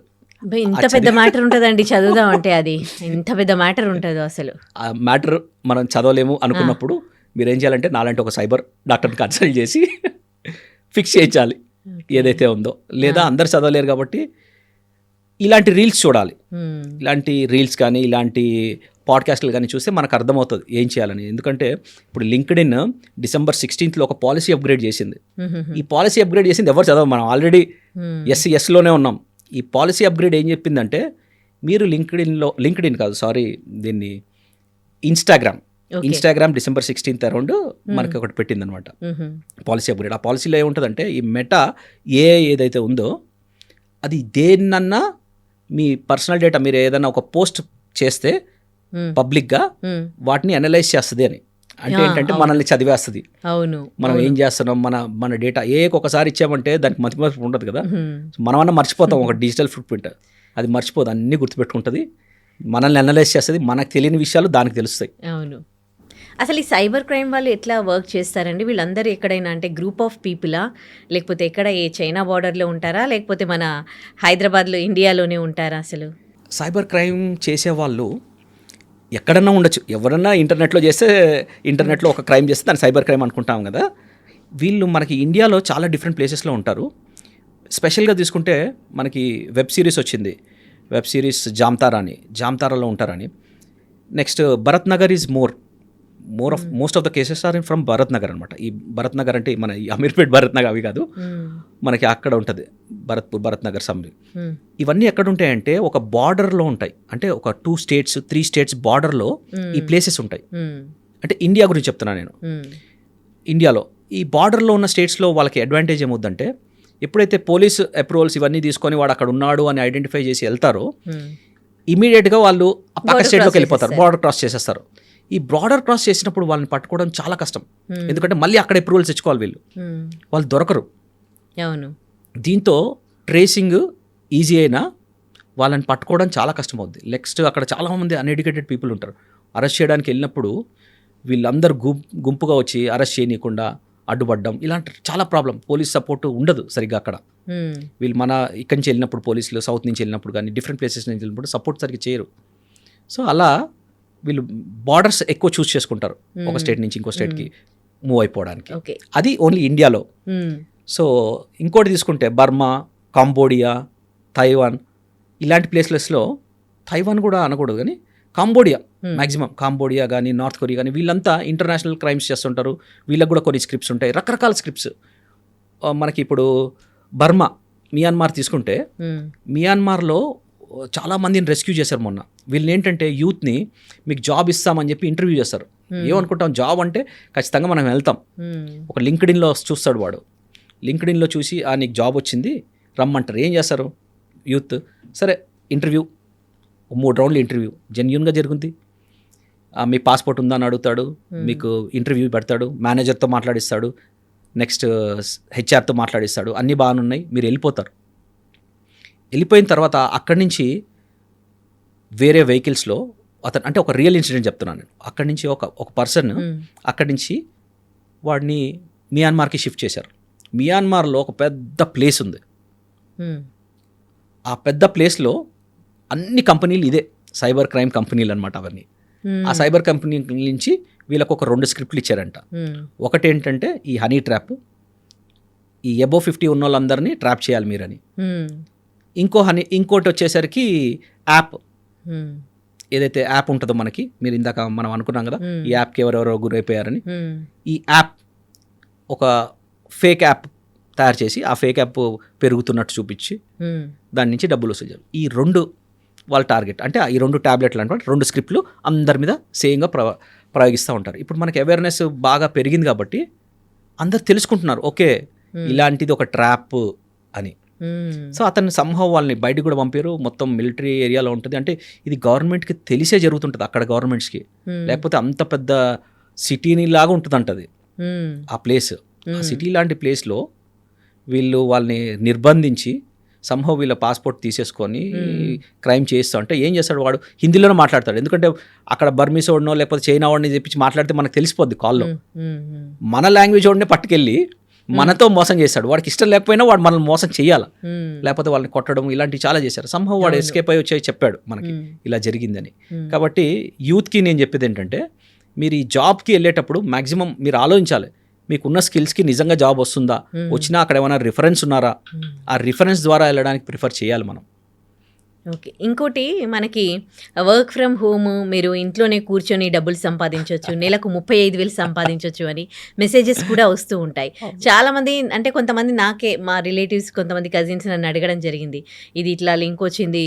ఇంత పెద్ద మ్యాటర్ ఉంటుందండి చదువుదాం అంటే, అది ఇంత పెద్ద మ్యాటర్ ఉంటుంది అసలు. ఆ మ్యాటర్ మనం చదవలేము అనుకున్నప్పుడు మీరు ఏం చేయాలంటే నాలాంటి ఒక సైబర్ డాక్టర్ని కన్సల్ట్ చేసి ఫిక్స్ చేయించాలి ఏదైతే ఉందో. లేదా అందరు చదవలేరు కాబట్టి ఇలాంటి రీల్స్ చూడాలి. ఇలాంటి రీల్స్ కానీ ఇలాంటి పాడ్కాస్ట్లు కానీ చూస్తే మనకు అర్థమవుతుంది ఏం చేయాలని. ఎందుకంటే ఇప్పుడు లింక్డ్ఇన్ December 16th ఒక పాలసీ అప్గ్రేడ్ చేసింది. ఈ పాలసీ అప్గ్రేడ్ చేసింది ఎవరు చదవ, మనం ఆల్రెడీ ఎస్లోనే ఉన్నాం. ఈ పాలసీ అప్గ్రేడ్ ఏం చెప్పిందంటే, మీరు లింక్డ్ఇన్ కాదు సారీ దీన్ని ఇన్స్టాగ్రామ్ December 16th అరౌండ్ మనకి ఒకటి పెట్టిందనమాట పాలసీ అప్గ్రేడ్. ఆ పాలసీలో ఏముంటుందంటే ఈ మెటా ఏదైతే ఉందో అది దేన్నన్నా మీ పర్సనల్ డేటా మీరు ఏదైనా ఒక పోస్ట్ చేస్తే పబ్లిక్గా వాటిని అనలైజ్ చేస్తుంది అని. అంటే ఏంటంటే మనల్ని చదివేస్తుంది, అవును మనం ఏం చేస్తున్నాం, మన డేటా ఒకసారి ఇచ్చామంటే దానికి మతిమరుపు ఉండదు కదా. మనమన్నా మర్చిపోతాం ఒక డిజిటల్ ఫుట్ ప్రింట్, అది మర్చిపోదు, అన్నీ గుర్తుపెట్టుకుంటుంది, మనల్ని అనలైజ్ చేస్తుంది, మనకు తెలియని విషయాలు దానికి తెలుస్తాయి. అవును. అసలు ఈ సైబర్ క్రైమ్ వాళ్ళు ఎట్లా వర్క్ చేస్తారండి? వీళ్ళందరూ ఎక్కడైనా అంటే గ్రూప్ ఆఫ్ పీపులా, లేకపోతే ఎక్కడ ఏ చైనా బార్డర్లో ఉంటారా, లేకపోతే మన హైదరాబాద్లో ఇండియాలోనే ఉంటారా? అసలు సైబర్ క్రైమ్ చేసేవాళ్ళు ఎక్కడన్నా ఉండొచ్చు, ఎవరన్నా ఇంటర్నెట్లో చేస్తే, ఇంటర్నెట్లో ఒక క్రైమ్ చేస్తే దాన్ని సైబర్ క్రైమ్ అనుకుంటాం కదా. వీళ్ళు మనకి ఇండియాలో చాలా డిఫరెంట్ ప్లేసెస్లో ఉంటారు. స్పెషల్గా తీసుకుంటే మనకి వెబ్ సిరీస్ వచ్చింది, వెబ్ సిరీస్ జామ్తారాలో ఉంటారని. Next Bharat Nagar is most of the cases are from Bharat Nagar అనమాట. ఈ భరత్ నగర్ అంటే మన అమీర్పేట్ భరత్ నగర్ అవి కాదు, మనకి అక్కడ ఉంటుంది భరత్ నగర్ సమ్మె. ఇవన్నీ ఎక్కడ ఉంటాయంటే ఒక బార్డర్లో ఉంటాయి, అంటే ఒక 2 states 3 states బార్డర్లో ఈ ప్లేసెస్ ఉంటాయి. అంటే ఇండియా గురించి చెప్తున్నాను నేను. ఇండియాలో ఈ బార్డర్లో ఉన్న స్టేట్స్లో వాళ్ళకి అడ్వాంటేజ్ ఏమవుద్దంటే ఎప్పుడైతే పోలీస్ అప్రూవల్స్ ఇవన్నీ తీసుకొని వాడు అక్కడ ఉన్నాడు అని ఐడెంటిఫై చేసి వెళ్తారో ఇమీడియట్గా వాళ్ళు పక్క స్టేట్లోకి వెళ్ళిపోతారు, బార్డర్ క్రాస్ చేసేస్తారు. ఈ బార్డర్ క్రాస్ చేసినప్పుడు వాళ్ళని పట్టుకోవడం చాలా కష్టం, ఎందుకంటే మళ్ళీ అక్కడ అప్రూవల్స్ తెచ్చుకోవాలి, వాళ్ళు దొరకరు. అవును. దీంతో ట్రేసింగ్ ఈజీ అయినా వాళ్ళని పట్టుకోవడం చాలా కష్టం అవుద్ది. నెక్స్ట్ అక్కడ చాలామంది అన్ఎడ్యుకేటెడ్ పీపుల్ ఉంటారు. అరెస్ట్ చేయడానికి వెళ్ళినప్పుడు వీళ్ళందరూ గుంపుగా వచ్చి అరెస్ట్ చేయనీయకుండా అడ్డుపడ్డం, ఇలాంటి చాలా ప్రాబ్లం. పోలీస్ సపోర్ట్ ఉండదు సరిగ్గా అక్కడ. వీళ్ళు మన ఇక్కడి నుంచి వెళ్ళినప్పుడు పోలీసులు సౌత్ నుంచి వెళ్ళినప్పుడు కానీ డిఫరెంట్ ప్లేసెస్ నుంచి వెళ్ళినప్పుడు సపోర్ట్ సరిగ్గా చేయరు. సో అలా వీళ్ళు బార్డర్స్ ఎక్కువ చూస్ చేసుకుంటారు ఒక స్టేట్ నుంచి ఇంకో స్టేట్కి మూవ్ అయిపోవడానికి. అది ఓన్లీ ఇండియాలో. సో ఇంకోటి తీసుకుంటే బర్మా, కాంబోడియా, తైవాన్ ఇలాంటి ప్లేసెస్లో, తైవాన్ కూడా అనకూడదు కానీ కాంబోడియా మ్యాక్సిమం, కాంబోడియా కానీ నార్త్ కొరియా కానీ వీళ్ళంతా ఇంటర్నేషనల్ క్రైమ్స్ చేస్తుంటారు. వీళ్ళకి కూడా కొన్ని స్క్రిప్ట్స్ ఉంటాయి, రకరకాల స్క్రిప్ట్స్. మనకి ఇప్పుడు బర్మా, మియాన్మార్ తీసుకుంటే మియాన్మార్లో చాలా మందిని రెస్క్యూ చేశారు మొన్న. వీళ్ళని ఏంటంటే యూత్ని మీకు జాబ్ ఇస్తామని చెప్పి ఇంటర్వ్యూ చేస్తారు. ఏమనుకుంటాం జాబ్ అంటే ఖచ్చితంగా మనం వెళ్తాం. ఒక లింక్డ్ఇన్లో చూస్తాడు వాడు, లింక్డ్ఇన్లో చూసి నీకు జాబ్ వచ్చింది రమ్మంటారు. ఏం చేస్తారు యూత్, సరే ఇంటర్వ్యూ, 3 రౌండ్లు ఇంటర్వ్యూ జెన్యూన్గా జరుగుతుంది. మీ పాస్పోర్ట్ ఉందా అని అడుగుతాడు, మీకు ఇంటర్వ్యూ పెడతాడు, మేనేజర్తో మాట్లాడిస్తాడు, నెక్స్ట్ హెచ్ఆర్తో మాట్లాడిస్తాడు, అన్నీ బాగున్నాయి, మీరు వెళ్ళిపోతారు. వెళ్ళిపోయిన తర్వాత అక్కడి నుంచి వేరే వెహికల్స్లో అతను, అంటే ఒక రియల్ ఇన్సిడెంట్ చెప్తున్నాను నేను, అక్కడి నుంచి ఒక పర్సన్ అక్కడి నుంచి వాడిని మియాన్మార్కి షిఫ్ట్ చేశారు. మియాన్మార్లో ఒక పెద్ద ప్లేస్ ఉంది, ఆ పెద్ద ప్లేస్లో అన్ని కంపెనీలు ఇదే సైబర్ క్రైమ్ కంపెనీలు అనమాట అవన్నీ. ఆ సైబర్ కంపెనీ నుంచి వీళ్ళకు ఒక 2 స్క్రిప్ట్లు ఇచ్చారంట. ఒకటి ఏంటంటే ఈ హనీ ట్రాప్, ఈ అబోవ్ 50 ఉన్న వాళ్ళందరినీ ట్రాప్ చేయాలి మీరని. ఇంకోటి వచ్చేసరికి యాప్, ఏదైతే యాప్ ఉంటుందో మనకి, మీరు ఇందాక మనం అనుకున్నాం కదా ఈ యాప్కి ఎవరెవరో గురైపోయారని, ఈ యాప్ ఒక ఫేక్ యాప్ తయారు చేసి ఆ ఫేక్ యాప్ పెరుగుతున్నట్టు చూపించి దాని నుంచి డబ్బులు వసూలు చేయాలి. ఈ 2 వాళ్ళ టార్గెట్. అంటే ఈ 2 ట్యాబ్లెట్లు అంటే 2 స్క్రిప్ట్లు అందరి మీద సేమ్గా ప్రయోగిస్తూ ఉంటారు. ఇప్పుడు మనకి అవేర్నెస్ బాగా పెరిగింది కాబట్టి అందరు తెలుసుకుంటున్నారు, ఓకే ఇలాంటిది ఒక ట్రాప్ అని. సో అతన్ని సంహవ్ వాళ్ళని బయటకు కూడా పంపారు. మొత్తం మిలిటరీ ఏరియాలో ఉంటుంది, అంటే ఇది గవర్నమెంట్కి తెలిసే జరుగుతుంటుంది అక్కడ గవర్నమెంట్స్కి, లేకపోతే అంత పెద్ద సిటీని లాగా ఉంటుందంట అది ఆ ప్లేస్. ఆ సిటీ లాంటి ప్లేస్లో వీళ్ళు వాళ్ళని నిర్బంధించి సంహవ్ వీళ్ళ పాస్పోర్ట్ తీసేసుకొని క్రైమ్ చేస్తూ అంటే ఏం చేస్తాడు వాడు, హిందీలోనే మాట్లాడతాడు. ఎందుకంటే అక్కడ బర్మీస్ వాడినో లేకపోతే చైనా వాడిని చెప్పించి మాట్లాడితే మనకు తెలిసిపోద్ది కాల్లో. మన లాంగ్వేజ్ వాడినే పట్టుకెళ్ళి మనతో మోసం చేస్తాడు. వాడికి ఇష్టం లేకపోయినా వాడు మనల్ని మోసం చేయాలి, లేకపోతే వాళ్ళని కొట్టడం ఇలాంటివి చాలా చేశారు. సంహవ్ వాడు ఎస్కేప్ అయ్యి వచ్చి చెప్పాడు మనకి ఇలా జరిగిందని. కాబట్టి యూత్కి నేను చెప్పేది ఏంటంటే, మీరు ఈ జాబ్కి వెళ్ళేటప్పుడు మ్యాక్సిమం మీరు ఆలోచించాలి, మీకున్న స్కిల్స్కి నిజంగా జాబ్ వస్తుందా, వచ్చినా అక్కడ ఏమైనా రిఫరెన్స్ ఉన్నారా, ఆ రిఫరెన్స్ ద్వారా వెళ్ళడానికి ప్రిఫర్ చేయాలి మనం. ఓకే. ఇంకోటి మనకి వర్క్ ఫ్రమ్ హోమ్ మీరు ఇంట్లోనే కూర్చొని డబ్బులు సంపాదించొచ్చు. నెలకు 35,000 సంపాదించొచ్చు అని మెసేజెస్ కూడా వస్తూ ఉంటాయి. చాలామంది అంటే కొంతమంది మా రిలేటివ్స్ కొంతమంది కజిన్స్ నన్ను అడగడం జరిగింది. ఇది ఇట్లా లింక్ వచ్చింది.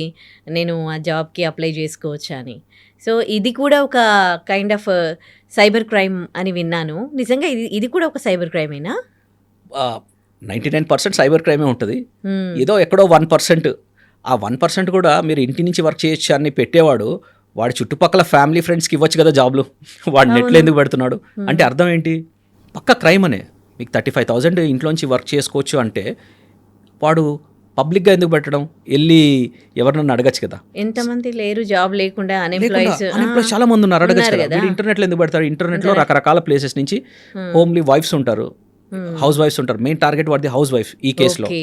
నేను ఆ జాబ్‌కి అప్లై చేసుకోవచ్చా అని. సో, ఇది కూడా ఒక కైండ్ ఆఫ్ సైబర్ క్రైమ్ అని విన్నాను. నిజంగా ఇది కూడా ఒక సైబర్ క్రైమేనా? 99% సైబర్ క్రైమే ఉంటుంది. హ్మ్. ఏదో ఎక్కడో 1%, ఆ 1% కూడా మీరు ఇంటి నుంచి వర్క్ చేయొచ్చు అని పెట్టేవాడు వాడి చుట్టుపక్కల ఫ్యామిలీ ఫ్రెండ్స్కి ఇవ్వచ్చు కదా జాబ్లు. వాడు నెట్లో ఎందుకు పెడుతున్నాడు అంటే అర్థం ఏంటి? పక్క క్రైమ్ అనే. మీకు 35,000 ఇంట్లోంచి వర్క్ చేసుకోవచ్చు అంటే వాడు పబ్లిక్గా ఎందుకు పెట్టడం? వెళ్ళి ఎవరినన్నా అడగచ్చు కదా. ఎంతమంది లేరు జాబ్ లేకుండా అన్ఎంప్లాయీస్ చాలా మంది ఉన్నారు, అడగచ్చు ఉన్నారు కదా. కదా. వీడు ఇంటర్నెట్లో ఎందుకు పెడతారు? ఇంటర్నెట్లో రకరకాల ప్లేసెస్ నుంచి హోమ్లీ వైఫ్స్ ఉంటారు, హౌస్ వైఫ్స్ ఉంటారు. మెయిన్ టార్గెట్ వాడిది హౌస్ వైఫ్. ఈ కేసులో ఓకే.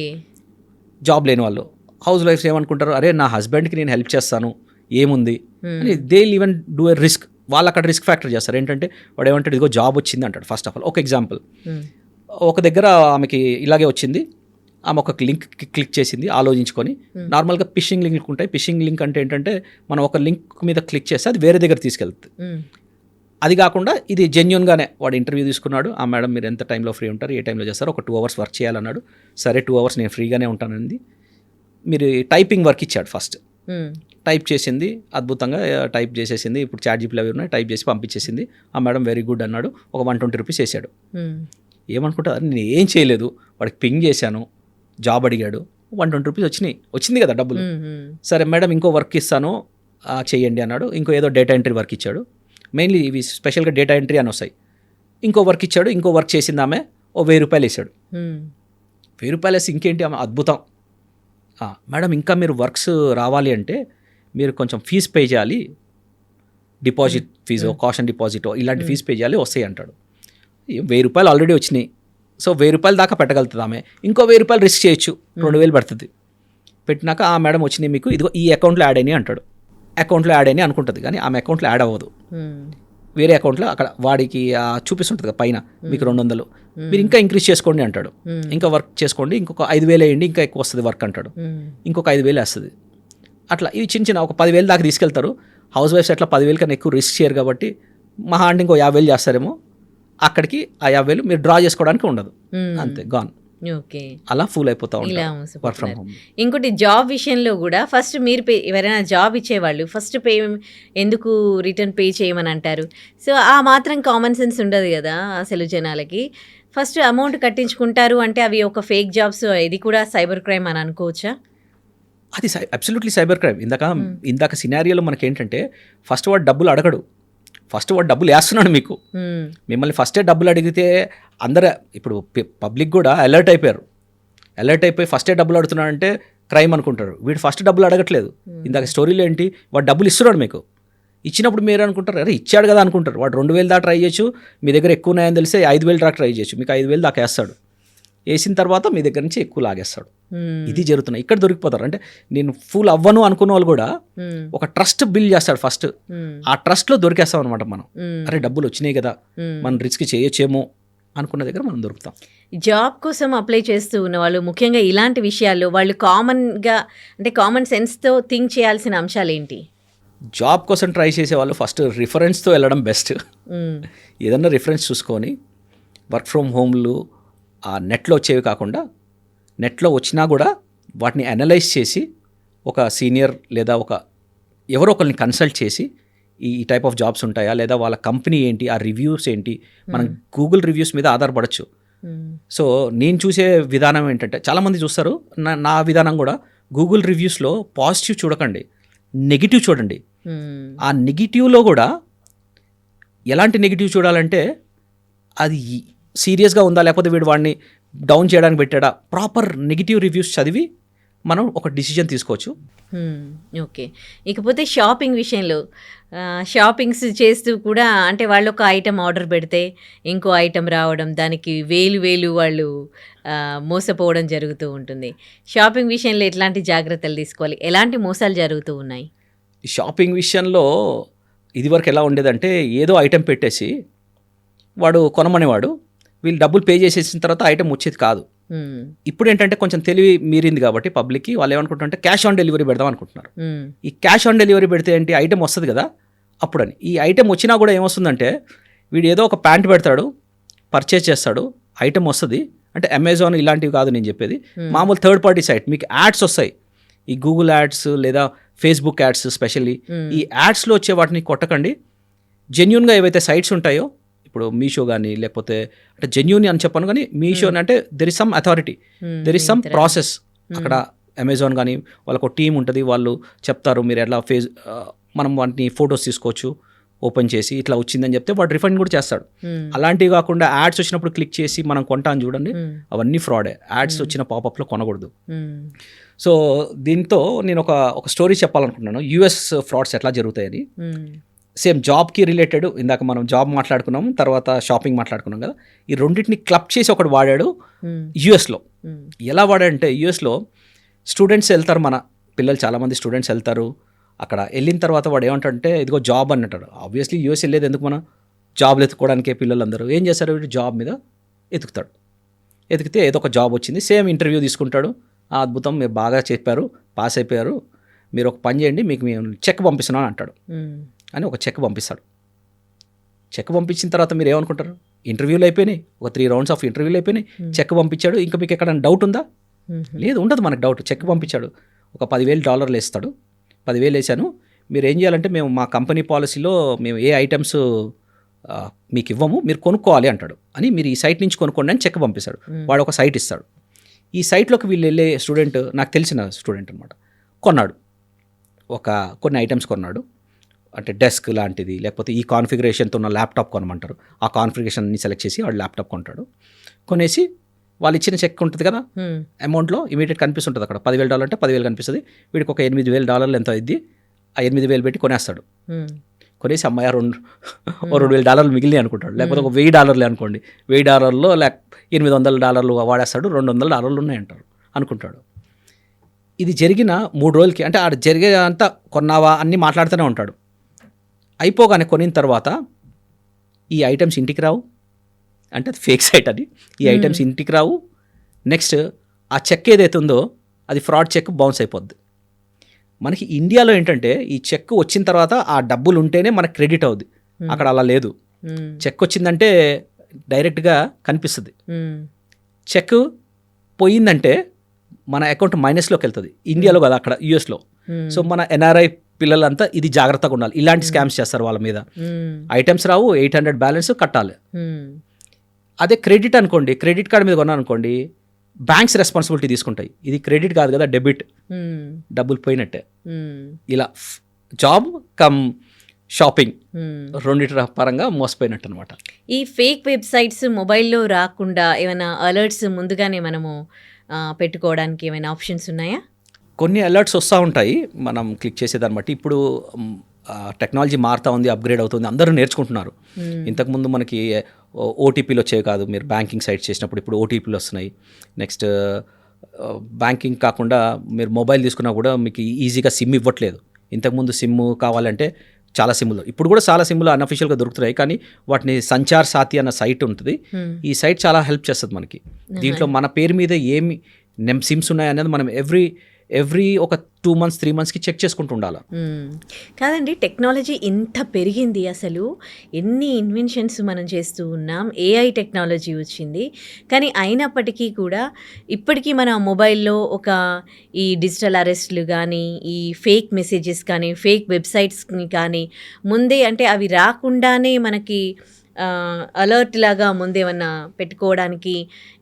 జాబ్ లేని వాళ్ళు హౌస్ వైఫ్స్ ఏమనుకుంటారు, అరే నా హస్బెండ్కి నేను హెల్ప్ చేస్తాను ఏముంది అని. They even do a risk. వాళ్ళు అక్కడ రిస్క్ ఫ్యాక్టర్ చేస్తారు. ఏంటంటే వాడు ఏమంటాడు, ఇదిగో జాబ్ వచ్చింది అంటాడు. ఫస్ట్ ఆఫ్ ఆల్ ఒక ఎగ్జాంపుల్, ఒక దగ్గర ఆమెకి ఇలాగే వచ్చింది. ఆమె ఒక లింక్ క్లిక్ చేసింది ఆలోచించుకొని. నార్మల్గా ఫిషింగ్ లింక్ ఉంటాయి. ఫిషింగ్ లింక్ అంటే ఏంటంటే మనం ఒక లింక్ మీద క్లిక్ చేస్తే అది వేరే దగ్గర తీసుకెళ్తుంది. అది కాకుండా ఇది జెన్యున్గానే వాడు ఇంటర్వ్యూ తీసుకున్నాడు. ఆ మేడం మీరు ఎంత టైంలో ఫ్రీ ఉంటారు, ఏ టైంలో చేస్తారు, ఒక 2 hours వర్క్ చేయాలన్నాడు. సరే 2 hours నేను ఫ్రీగానే ఉంటానండి. మీరు టైపింగ్ వర్క్ ఇచ్చాడు. ఫస్ట్ టైప్ చేసింది, అద్భుతంగా టైప్ చేసేసింది. ఇప్పుడు ChatGPT అవి ఉన్నాయి, టైప్ చేసి పంపించేసింది. ఆ మేడం వెరీ గుడ్ అన్నాడు. ఒక 120 రూపీస్ వేసాడు. ఏమనుకుంటారు, నేను ఏం చేయలేదు, వాడికి పింగ్ చేశాను, జాబ్ అడిగాడు, 120 రూపీస్ వచ్చింది కదా డబ్బులు. సరే మేడం ఇంకో వర్క్ ఇస్తాను చేయండి అన్నాడు. ఇంకో ఏదో డేటా ఎంట్రీ వర్క్ ఇచ్చాడు. మెయిన్లీ ఇవి స్పెషల్గా డేటా ఎంట్రీ అని వస్తాయి. ఇంకో వర్క్ ఇచ్చాడు. ఇంకో వర్క్ చేసింది ఆమె, ఓ 1000 రూపాయలు వేసాడు. 1000 రూపాయలు వేసి ఇంకేంటి ఆమె అద్భుతం, మేడం ఇంకా మీరు వర్క్స్ రావాలి అంటే మీరు కొంచెం ఫీజు పే చేయాలి, డిపాజిట్ ఫీజు, కాషన్ డిపాజిట్ ఇలాంటి ఫీజు పే చేయాలి, వస్తాయి అంటాడు. 1000 రూపాయలు ఆల్రెడీ వచ్చినాయి. సో 1000 రూపాయల దాకా పెట్టగలుగుతుంది ఆమె. ఇంకో 1000 రూపాయలు రిస్క్ చేయొచ్చు, 2000 పడుతుంది. పెట్టినాక ఆ మేడం వచ్చినాయి మీకు, ఇదిగో ఈ అకౌంట్లో యాడ్ అయినాయి అంటాడు. అకౌంట్లో యాడ్ అయినాయి అనుకుంటుంది, కానీ ఆమె అకౌంట్లో యాడ్ అవ్వదు. వేరే అకౌంట్లో అక్కడ వాడికి చూపిస్తుంటుంది పైన మీకు 200, మీరు ఇంకా ఇంక్రీజ్ చేసుకోండి అంటాడు. ఇంకా వర్క్ చేసుకోండి, ఇంకొక 5,000 వేయండి, ఇంకా ఎక్కువ వస్తుంది వర్క్ అంటాడు. ఇంకొక 5,000 వేస్తుంది. అట్లా ఇవి చిన్న ఒక 10,000 దాకా తీసుకెళ్తారు. హౌస్ వైఫ్స్ అట్లా 10,000 కన్నా ఎక్కువ రిస్క్ చేయరు కాబట్టి మహా అంటే ఇంకో 50,000 చేస్తారేమో. అక్కడికి ఆ 50,000 మీరు డ్రా చేసుకోవడానికి ఉండదు, అంతే, గాన్. ఓకే. అలా ఫూల్ అయిపోతా ఇలా ఉంటారు వర్క్ ఫ్రమ్ హోమ్. ఇంకోటి జాబ్ విషయంలో కూడా ఫస్ట్ మీరు ఎవరైనా జాబ్ ఇచ్చేవాళ్ళు ఫస్ట్ ఎందుకు రిటర్న్ పే చేయమని అంటారు. సో ఆ మాత్రం కామన్ సెన్స్ ఉండదు కదా అసలు జనాలకి. ఫస్ట్ అమౌంట్ కట్టించుకుంటారు అంటే అవి ఒక ఫేక్ జాబ్స్, ఇది కూడా సైబర్ క్రైమ్ అని అనుకోవచ్చా? అది అబ్సల్యూట్లీ సైబర్ క్రైమ్. ఇందాక సినారియోలో మనకి ఏంటంటే ఫస్ట్ వాడు డబ్బులు అడగడు, ఫస్ట్ వాడు డబ్బులు వేస్తున్నాడు మీకు. మిమ్మల్ని ఫస్టే డబ్బులు అడిగితే అందరూ ఇప్పుడు పబ్లిక్ కూడా అలర్ట్ అయిపోయి ఫస్టే డబ్బులు అడుగుతున్నాడంటే క్రైమ్ అనుకుంటారు. వీడు ఫస్ట్ డబ్బులు అడగట్లేదు. ఇందాక స్టోరీలో ఏంటి, వాడు డబ్బులు ఇస్తున్నాడు మీకు. ఇచ్చినప్పుడు మీరు అనుకుంటారు, అరే ఇచ్చాడు కదా అనుకుంటారు. వాడు 2,000 దాకా ట్రై చేయొచ్చు, మీ దగ్గర ఎక్కువ ఉన్నాయని తెలిస్తే 5,000 దాకా ట్రై చేయొచ్చు. మీకు 5,000 దాకా వేస్తాడు. వేసిన తర్వాత మీ దగ్గర నుంచి ఎక్కువ లాగేస్తాడు. ఇది జరుగుతున్నాయి. ఇక్కడ దొరికిపోతారు. అంటే నేను ఫుల్ అవ్వను అనుకున్న వాళ్ళు కూడా ఒక ట్రస్ట్ బిల్డ్ చేస్తాడు ఫస్ట్. ఆ ట్రస్ట్లో దొరికేస్తాం అనమాట మనం. అరే డబ్బులు వచ్చినాయి కదా, మనం రిస్క్ చేయొచ్చేమో అనుకున్న దగ్గర మనం దొరుకుతాం. జాబ్ కోసం అప్లై చేస్తూ ఉన్న వాళ్ళు ముఖ్యంగా ఇలాంటి విషయాల్లో వాళ్ళు కామన్గా అంటే కామన్ సెన్స్తో థింక్ చేయాల్సిన అంశాలు ఏంటి? జాబ్ కోసం ట్రై చేసే వాళ్ళు ఫస్ట్ రిఫరెన్స్తో వెళ్ళడం బెస్ట్. ఏదన్నా రిఫరెన్స్ చూసుకొని వర్క్ ఫ్రమ్ హోమ్లు ఆ నెట్లో వచ్చేవి కాకుండా, నెట్లో వచ్చినా కూడా వాటిని అనలైజ్ చేసి ఒక సీనియర్ లేదా ఎవరో ఒకరిని కన్సల్ట్ చేసి ఈ టైప్ ఆఫ్ జాబ్స్ ఉంటాయా, లేదా వాళ్ళ కంపెనీ ఏంటి, ఆ రివ్యూస్ ఏంటి, మనం గూగుల్ రివ్యూస్ మీద ఆధారపడచ్చు. సో నేను చూసే విధానం ఏంటంటే, చాలామంది చూస్తారు, నా విధానం కూడా గూగుల్ రివ్యూస్లో పాజిటివ్ చూడకండి, నెగిటివ్ చూడండి. ఆ నెగిటివ్లో కూడా ఎలాంటి నెగిటివ్ చూడాలంటే అది సీరియస్గా ఉందా, లేకపోతే వీడు వాడిని డౌన్ చేయడానికి పెట్టాడా, ప్రాపర్ నెగిటివ్ రివ్యూస్ చదివి మనం ఒక డిసిజన్ తీసుకోవచ్చు. ఓకే. ఇకపోతే షాపింగ్ విషయంలో షాపింగ్స్ చేస్తూ కూడా అంటే వాళ్ళు ఒక ఐటెం ఆర్డర్ పెడితే ఇంకో ఐటెం రావడం, దానికి వేలు వాళ్ళు మోసపోవడం జరుగుతూ ఉంటుంది. షాపింగ్ విషయంలో ఎట్లాంటి జాగ్రత్తలు తీసుకోవాలి, ఎలాంటి మోసాలు జరుగుతూ ఉన్నాయి? షాపింగ్ విషయంలో ఇదివరకు ఎలా ఉండేదంటే, ఏదో ఐటెం పెట్టేసి వాడు కొనమనేవాడు, వీళ్ళు డబ్బులు పే చేసేసిన తర్వాత ఐటెం వచ్చేది కాదు. ఇప్పుడు ఏంటంటే కొంచెం తెలివి మీరింది కాబట్టి పబ్లిక్కి వాళ్ళు ఏమనుకుంటారంటే క్యాష్ ఆన్ డెలివరీ పెడదాం అనుకుంటున్నారు. ఈ క్యాష్ ఆన్ డెలివరీ పెడితే ఏంటి, ఐటెం వస్తుంది కదా అప్పుడని. ఈ ఐటెం వచ్చినా కూడా ఏమొస్తుందంటే వీడు ఏదో ఒక ప్యాంట్ పెడతాడు, పర్చేస్ చేస్తాడు, ఐటెం వస్తుంది. అంటే అమెజాన్ ఇలాంటివి కాదు నేను చెప్పేది, మామూలు థర్డ్ పార్టీ సైట్. మీకు యాడ్స్ వస్తాయి, ఈ గూగుల్ యాడ్స్ లేదా ఫేస్బుక్ యాడ్స్ స్పెషల్లీ. ఈ యాడ్స్లో వచ్చే వాటిని కొట్టకండి. జెన్యూన్గా ఏవైతే సైట్స్ ఉంటాయో, ఇప్పుడు మీషో కానీ లేకపోతే అంటే జెన్యూన్ అని చెప్పాను కానీ మీషో అంటే there is some authority, there is some process అక్కడ. అమెజాన్ కానీ వాళ్ళకు టీం ఉంటుంది, వాళ్ళు చెప్తారు మీరు ఎట్లా మనం వాటిని ఫొటోస్ తీసుకోవచ్చు ఓపెన్ చేసి ఇట్లా వచ్చిందని చెప్తే వాడు రిఫండ్ కూడా చేస్తాడు. అలాంటివి కాకుండా యాడ్స్ వచ్చినప్పుడు క్లిక్ చేసి మనం కొంటాను చూడండి, అవన్నీ ఫ్రాడే. యాడ్స్ వచ్చిన పాపప్లో కొనకూడదు. సో దీంతో నేను ఒక స్టోరీ చెప్పాలనుకుంటున్నాను, యూఎస్ ఫ్రాడ్స్ ఎట్లా జరుగుతాయని. సేమ్ జాబ్కి రిలేటెడ్, ఇందాక మనం జాబ్ మాట్లాడుకున్నాం, తర్వాత షాపింగ్ మాట్లాడుకున్నాం కదా. ఈ రెండింటిని క్లబ్ చేసి ఒకటి వాడాడు యూఎస్లో. ఎలా వాడాడంటే యూఎస్లో స్టూడెంట్స్ వెళ్తారు, మన పిల్లలు చాలామంది స్టూడెంట్స్ వెళ్తారు. అక్కడ వెళ్ళిన తర్వాత వాడు ఏమంటాడంటే ఇదిగో జాబ్ అని అంటాడు. ఆబ్వియస్లీ యూఎస్ వెళ్ళేది ఎందుకు, మనం జాబ్లు ఎత్తుకోవడానికే. పిల్లలందరూ ఏం చేస్తారు, వీడు జాబ్ మీద ఎతుకుతాడు. ఎతికితే ఏదో ఒక జాబ్ వచ్చింది, సేమ్ ఇంటర్వ్యూ తీసుకుంటాడు. అద్భుతం, మీరు బాగా చెప్పారు, పాస్ అయిపోయారు, మీరు ఒక పని చేయండి, మీకు మేము చెక్ పంపిస్తున్నాను అంటాడు. అని ఒక చెక్ పంపిస్తాడు. చెక్ పంపించిన తర్వాత మీరు ఏమనుకుంటారు, ఇంటర్వ్యూలు అయిపోయినాయి, ఒక 3 rounds ఆఫ్ ఇంటర్వ్యూలు అయిపోయినాయి, చెక్ పంపించాడు. ఇంకా మీకు ఎక్కడైనా డౌట్ ఉందా? లేదు, ఉండదు మనకు డౌట్. చెక్ పంపించాడు, ఒక $10,000 వేస్తాడు. 10,000 వేసాను, మీరు ఏం చేయాలంటే మేము మా కంపెనీ పాలసీలో మేము ఏ ఐటమ్స్ మీకు ఇవ్వము, మీరు కొనుక్కోవాలి అంటాడు. అని మీరు ఈ సైట్ నుంచి కొనుక్కోండి అని చెక్ పంపిస్తాడు. వాడు ఒక సైట్ ఇస్తాడు. ఈ సైట్లోకి వీళ్ళు వెళ్ళే స్టూడెంట్, నాకు తెలిసిన స్టూడెంట్ అనమాట, కొన్నాడు. కొన్ని ఐటమ్స్ కొన్నాడు. అంటే డెస్క్ లాంటిది, లేకపోతే ఈ కాన్ఫిగరేషన్తో ఉన్న ల్యాప్టాప్ కొనమంటారు. ఆ కాన్ఫిగరేషన్ని సెలెక్ట్ చేసి వాడు ల్యాప్టాప్ కొంటాడు. కొనేసి వాళ్ళు ఇచ్చిన చెక్ ఉంటుంది కదా, అమౌంట్లో ఇమీడియట్ కనిపిస్తుంటుంది అక్కడ. $10,000 అంటే 10,000 కనిపిస్తుంది. వీడికి ఒక $8,000 ఎంత అయింది, ఆ 8,000 పెట్టి కొనేస్తాడు. కొనేసి అమ్మాయి $2,000 మిగిలినాయి అనుకుంటాడు. లేకపోతే ఒక $1,000 అనుకోండి, $1,000 $800 వాడేస్తాడు, $200 ఉన్నాయంటారు అనుకుంటాడు. ఇది జరిగిన 3 రోజులకి, అంటే ఆడ జరిగే అంతా కొన్నావా అన్నీ మాట్లాడుతూనే ఉంటాడు. అయిపోగానే కొనిన తర్వాత ఈ ఐటమ్స్ ఇంటికి రావు, అంటే అది ఫేక్ సైట్ అది. ఈ ఐటమ్స్ ఇంటికి రావు. నెక్స్ట్ ఆ చెక్ ఏదైతే ఉందో అది ఫ్రాడ్ చెక్, బౌన్స్ అయిపోద్ది. మనకి ఇండియాలో ఏంటంటే ఈ చెక్ వచ్చిన తర్వాత ఆ డబ్బులు ఉంటేనే మనకు క్రెడిట్ అవుద్ది. అక్కడ అలా లేదు. చెక్ వచ్చిందంటే డైరెక్ట్గా కనిపిస్తుంది. చెక్ పోయిందంటే మన అకౌంట్ మైనస్లోకి వెళ్తుంది. ఇండియాలో కదా, అక్కడ యూఎస్లో. సో మన ఎన్ఆర్ఐ పిల్లలంతా ఇది జాగ్రత్తగా ఉండాలి. ఇలాంటి స్కామ్స్ చేస్తారు వాళ్ళ మీద. ఐటమ్స్ రావు, 800 బ్యాలెన్స్ కట్టాలి. అదే క్రెడిట్ అనుకోండి, క్రెడిట్ కార్డ్ మీద కొన్నాను అనుకోండి, బ్యాంక్స్ రెస్పాన్సిబిలిటీ తీసుకుంటాయి. ఇది క్రెడిట్ కాదు కదా, డెబిట్, డబ్బులు పోయినట్టే. ఇలా జాబ్ కమ్ షాపింగ్ రెండింటి పరంగా మోసపోయినట్టు అనమాట. ఈ ఫేక్ వెబ్సైట్స్ మొబైల్లో రాకుండా ఏమైనా అలర్ట్స్ ముందుగానే మనము పెట్టుకోవడానికి ఏమైనా ఆప్షన్స్ ఉన్నాయా? కొన్ని అలర్ట్స్ వస్తూ ఉంటాయి, మనం క్లిక్ చేసేదాన్ని బట్టి. ఇప్పుడు టెక్నాలజీ మారుతూ ఉంది, అప్గ్రేడ్ అవుతుంది, అందరూ నేర్చుకుంటున్నారు. ఇంతకుముందు మనకి ఓటీపీలు వచ్చేవి కాదు, మీరు బ్యాంకింగ్ సైట్ చేసినప్పుడు. ఇప్పుడు ఓటీపీలు వస్తున్నాయి. నెక్స్ట్ బ్యాంకింగ్ కాకుండా మీరు మొబైల్ తీసుకున్నా కూడా మీకు ఈజీగా సిమ్ ఇవ్వట్లేదు. ఇంతకుముందు సిమ్ కావాలంటే చాలా సిమ్లు, ఇప్పుడు కూడా చాలా సిమ్లు అన్అఫిషియల్గా దొరుకుతున్నాయి, కానీ వాటిని సంచార్ సాతి అన్న సైట్ ఉంటుంది. ఈ సైట్ చాలా హెల్ప్ చేస్తుంది మనకి. దీంట్లో మన పేరు మీద ఏమి సిమ్స్ ఉన్నాయనేది మనం ఎవ్రీ ఒక 2 months 3 monthsకి చెక్ చేసుకుంటూ ఉండాలి. కాదండి, టెక్నాలజీ ఇంత పెరిగింది, అసలు ఎన్ని ఇన్వెన్షన్స్ మనం చేస్తూ ఉన్నాం, ఏఐ టెక్నాలజీ వచ్చింది, కానీ అయినప్పటికీ కూడా ఇప్పటికీ మన మొబైల్లో ఈ డిజిటల్ అరెస్ట్లు కానీ, ఈ ఫేక్ మెసేజెస్ కానీ, ఫేక్ వెబ్సైట్స్ని కానీ ముందే, అంటే అవి రాకుండానే మనకి అలర్ట్ ముందేమన్నా పెట్టుకోవడానికి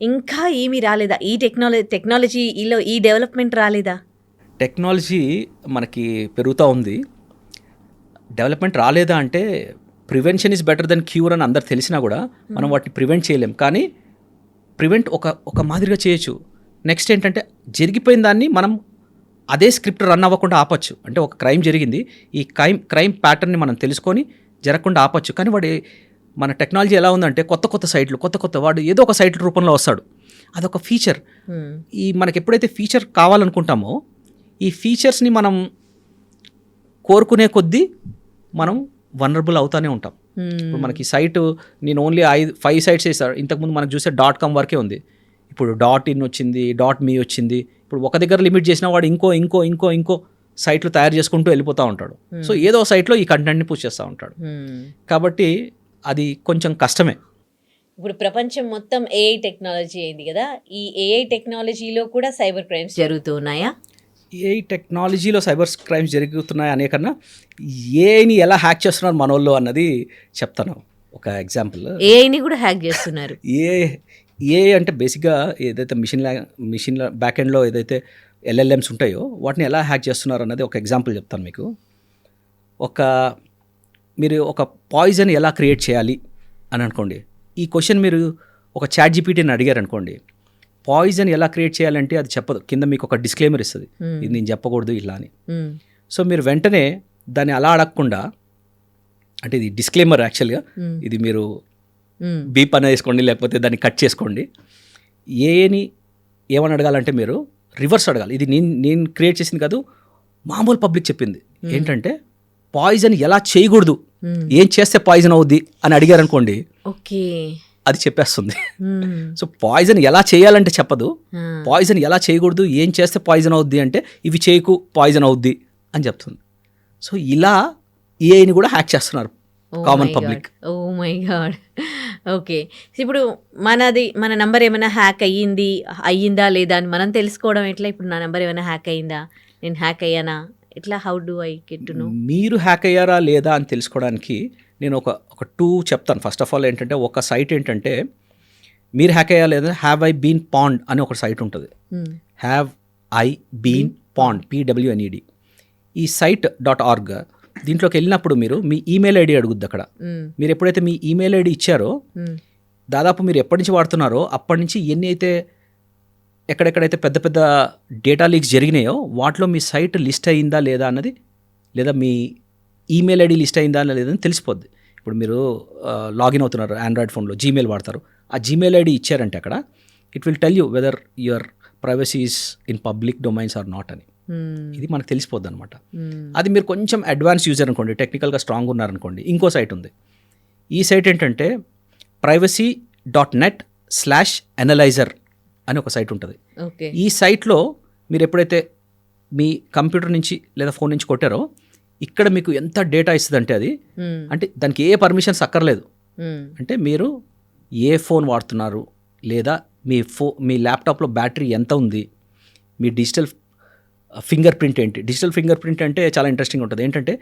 ఇంకా ఏమీ రాలేదా? ఈ టెక్నాలజీలో ఈ డెవలప్మెంట్ రాలేదా? టెక్నాలజీ మనకి పెరుగుతూ ఉంది. డెవలప్మెంట్ రాలేదా అంటే prevention is better than cure అని అందరు తెలిసినా కూడా మనం వాటిని ప్రివెంట్ చేయలేం. కానీ ప్రివెంట్ ఒక మాదిరిగా చేయొచ్చు. నెక్స్ట్ ఏంటంటే జరిగిపోయిన దాన్ని మనం అదే స్క్రిప్ట్ రన్ అవ్వకుండా ఆపచ్చు. అంటే ఒక క్రైమ్ జరిగింది, ఈ క్రైమ్ ప్యాటర్న్ని మనం తెలుసుకొని జరగకుండా ఆపచ్చు. కానీ మన టెక్నాలజీ ఎలా ఉందంటే కొత్త సైట్లు, వాడు ఏదో ఒక సైట్ల రూపంలో వస్తాడు. అదొక ఫీచర్. మనకి ఎప్పుడైతే ఫీచర్ కావాలనుకుంటామో ఈ ఫీచర్స్ని మనం కోరుకునే కొద్దీ మనం వనరబుల్ అవుతానే ఉంటాం. ఇప్పుడు మనకి సైటు నేను ఓన్లీ 5 sites వేస్తాను. ఇంతకుముందు మనకు చూసే .com వరకే ఉంది. ఇప్పుడు .in వచ్చింది, .me వచ్చింది. ఇప్పుడు ఒక దగ్గర లిమిట్ చేసిన వాడు ఇంకో సైట్లు తయారు చేసుకుంటూ వెళ్ళిపోతూ ఉంటాడు. సో ఏదో సైట్లో ఈ కంటెంట్ని పుష్ చేస్తూ ఉంటాడు. కాబట్టి అది కొంచెం కష్టమే. ఇప్పుడు ప్రపంచం మొత్తం ఏఐ టెక్నాలజీ అయింది కదా, ఈ ఏఐ టెక్నాలజీలో కూడా సైబర్ క్రైమ్స్ జరుగుతూ ఉన్నాయా? ఏఐ టెక్నాలజీలో సైబర్ క్రైమ్స్ జరుగుతున్నాయి అనే కన్నా ఏఐని ఎలా హ్యాక్ చేస్తున్నారు మనోళ్ళు అన్నది చెప్తాను. ఒక ఎగ్జాంపుల్, ఏఐని కూడా హ్యాక్ చేస్తున్నారు. ఏఐ అంటే బేసిక్గా ఏదైతే మిషన్ బ్యాక్ ఎండ్లో ఏదైతే LLMs ఉంటాయో వాటిని ఎలా హ్యాక్ చేస్తున్నారు అన్నది ఒక ఎగ్జాంపుల్ చెప్తాను మీకు. మీరు ఒక పాయిజన్ ఎలా క్రియేట్ చేయాలి అని అనుకోండి. ఈ క్వశ్చన్ మీరు ఒక ChatGPTని అడిగారు అనుకోండి, పాయిజన్ ఎలా క్రియేట్ చేయాలంటే అది చెప్పదు, కింద మీకు ఒక డిస్క్లైమర్ ఇస్తుంది, ఇది నేను చెప్పకూడదు ఇట్లా అని. సో మీరు వెంటనే దాన్ని అలా అడగకుండా, అంటే ఇది డిస్క్లైమర్ యాక్చువల్గా, ఇది మీరు బీప్ అనేది వేసుకోండి లేకపోతే దాన్ని కట్ చేసుకోండి. ఏని ఏమని అడగాలంటే మీరు రివర్స్ అడగాలి. ఇది నేను క్రియేట్ చేసింది కాదు, మామూలు పబ్లిక్ చెప్పింది. ఏంటంటే పాయిజన్ ఎలా చేయకూడదు, ఏం చేస్తే పాయిజన్ అవుద్ది అని అడిగారు అనుకోండి, ఓకే, అది చెప్పేస్తుంది. సో పాయిజన్ ఎలా చేయాలంటే చెప్పదు, పాయిజన్ ఎలా చేయకూడదు, ఏం చేస్తే పాయిజన్ అవుద్ది అంటే ఇవి చేయకు పాయిజన్ అవుద్ది అని చెప్తుంది. సో ఇలా ఏఐని కూడా హ్యాక్ చేస్తున్నారు common public. Oh my god. Okay, ఇప్పుడు మన నంబర్ ఏమైనా హ్యాక్ అయ్యిందా లేదా అని మనం తెలుసుకోవడం ఎట్లా? ఇప్పుడు నా నంబర్ ఏమైనా హ్యాక్ అయ్యిందా, నేను హ్యాక్ అయ్యానా, ఎట్లా, how do I get to know? మీరు హ్యాక్ అయ్యారా లేదా అని తెలుసుకోవడానికి నేను ఒక 2 చెప్తాను. ఫస్ట్ ఆఫ్ ఆల్ ఏంటంటే, ఒక సైట్ ఏంటంటే మీరు హ్యాక్ అయ్యా లేదా హ్యావ్ ఐ బీన్ పాండ్ అని ఒక సైట్ ఉంటుంది. Have I been pwned, PWNED. ఈ site.org దీంట్లోకి వెళ్ళినప్పుడు మీరు మీ ఈమెయిల్ ఐడి అడుగుద్ది అక్కడ. మీరు ఎప్పుడైతే మీ ఈమెయిల్ ఐడి ఇచ్చారో, దాదాపు మీరు ఎప్పటి నుంచి వాడుతున్నారో అప్పటి నుంచి ఎన్ని అయితే ఎక్కడెక్కడైతే పెద్ద పెద్ద డేటా లీక్స్ జరిగినాయో వాటిలో మీ సైట్ లిస్ట్ అయిందా లేదా అన్నది, లేదా మీ ఈమెయిల్ ఐడి లిస్ట్ అయిందా లేదా అని తెలిసిపోద్ది. ఇప్పుడు మీరు లాగిన్ అవుతున్నారు ఆండ్రాయిడ్ ఫోన్లో, జీమెయిల్ వాడతారు, ఆ జీమెయిల్ ఐడి ఇచ్చారంటే అక్కడ it will tell you whether your privacy is in public domains or not అని. ఇది మనకు తెలిసిపోద్ది అనమాట. అది మీరు కొంచెం అడ్వాన్స్ యూజర్ అనుకోండి, టెక్నికల్గా స్ట్రాంగ్ ఉన్నారనుకోండి, ఇంకో సైట్ ఉంది. ఈ సైట్ ఏంటంటే privacy.net/analyzer అని ఒక సైట్ ఉంటుంది. ఈ సైట్లో మీరు ఎప్పుడైతే మీ కంప్యూటర్ నుంచి లేదా ఫోన్ నుంచి కొట్టారో, ఇక్కడ మీకు ఎంత డేటా ఇస్తుంది అంటే అది, అంటే దానికి ఏ పర్మిషన్స్ అక్కర్లేదు. అంటే మీరు ఏ ఫోన్ వాడుతున్నారు, లేదా మీ ల్యాప్టాప్లో బ్యాటరీ ఎంత ఉంది, మీ డిజిటల్ ఫింగర్ ప్రింట్ ఏంటి. డిజిటల్ ఫింగర్ ప్రింట్ అంటే చాలా ఇంట్రెస్టింగ్ ఉంటుంది. ఏంటంటే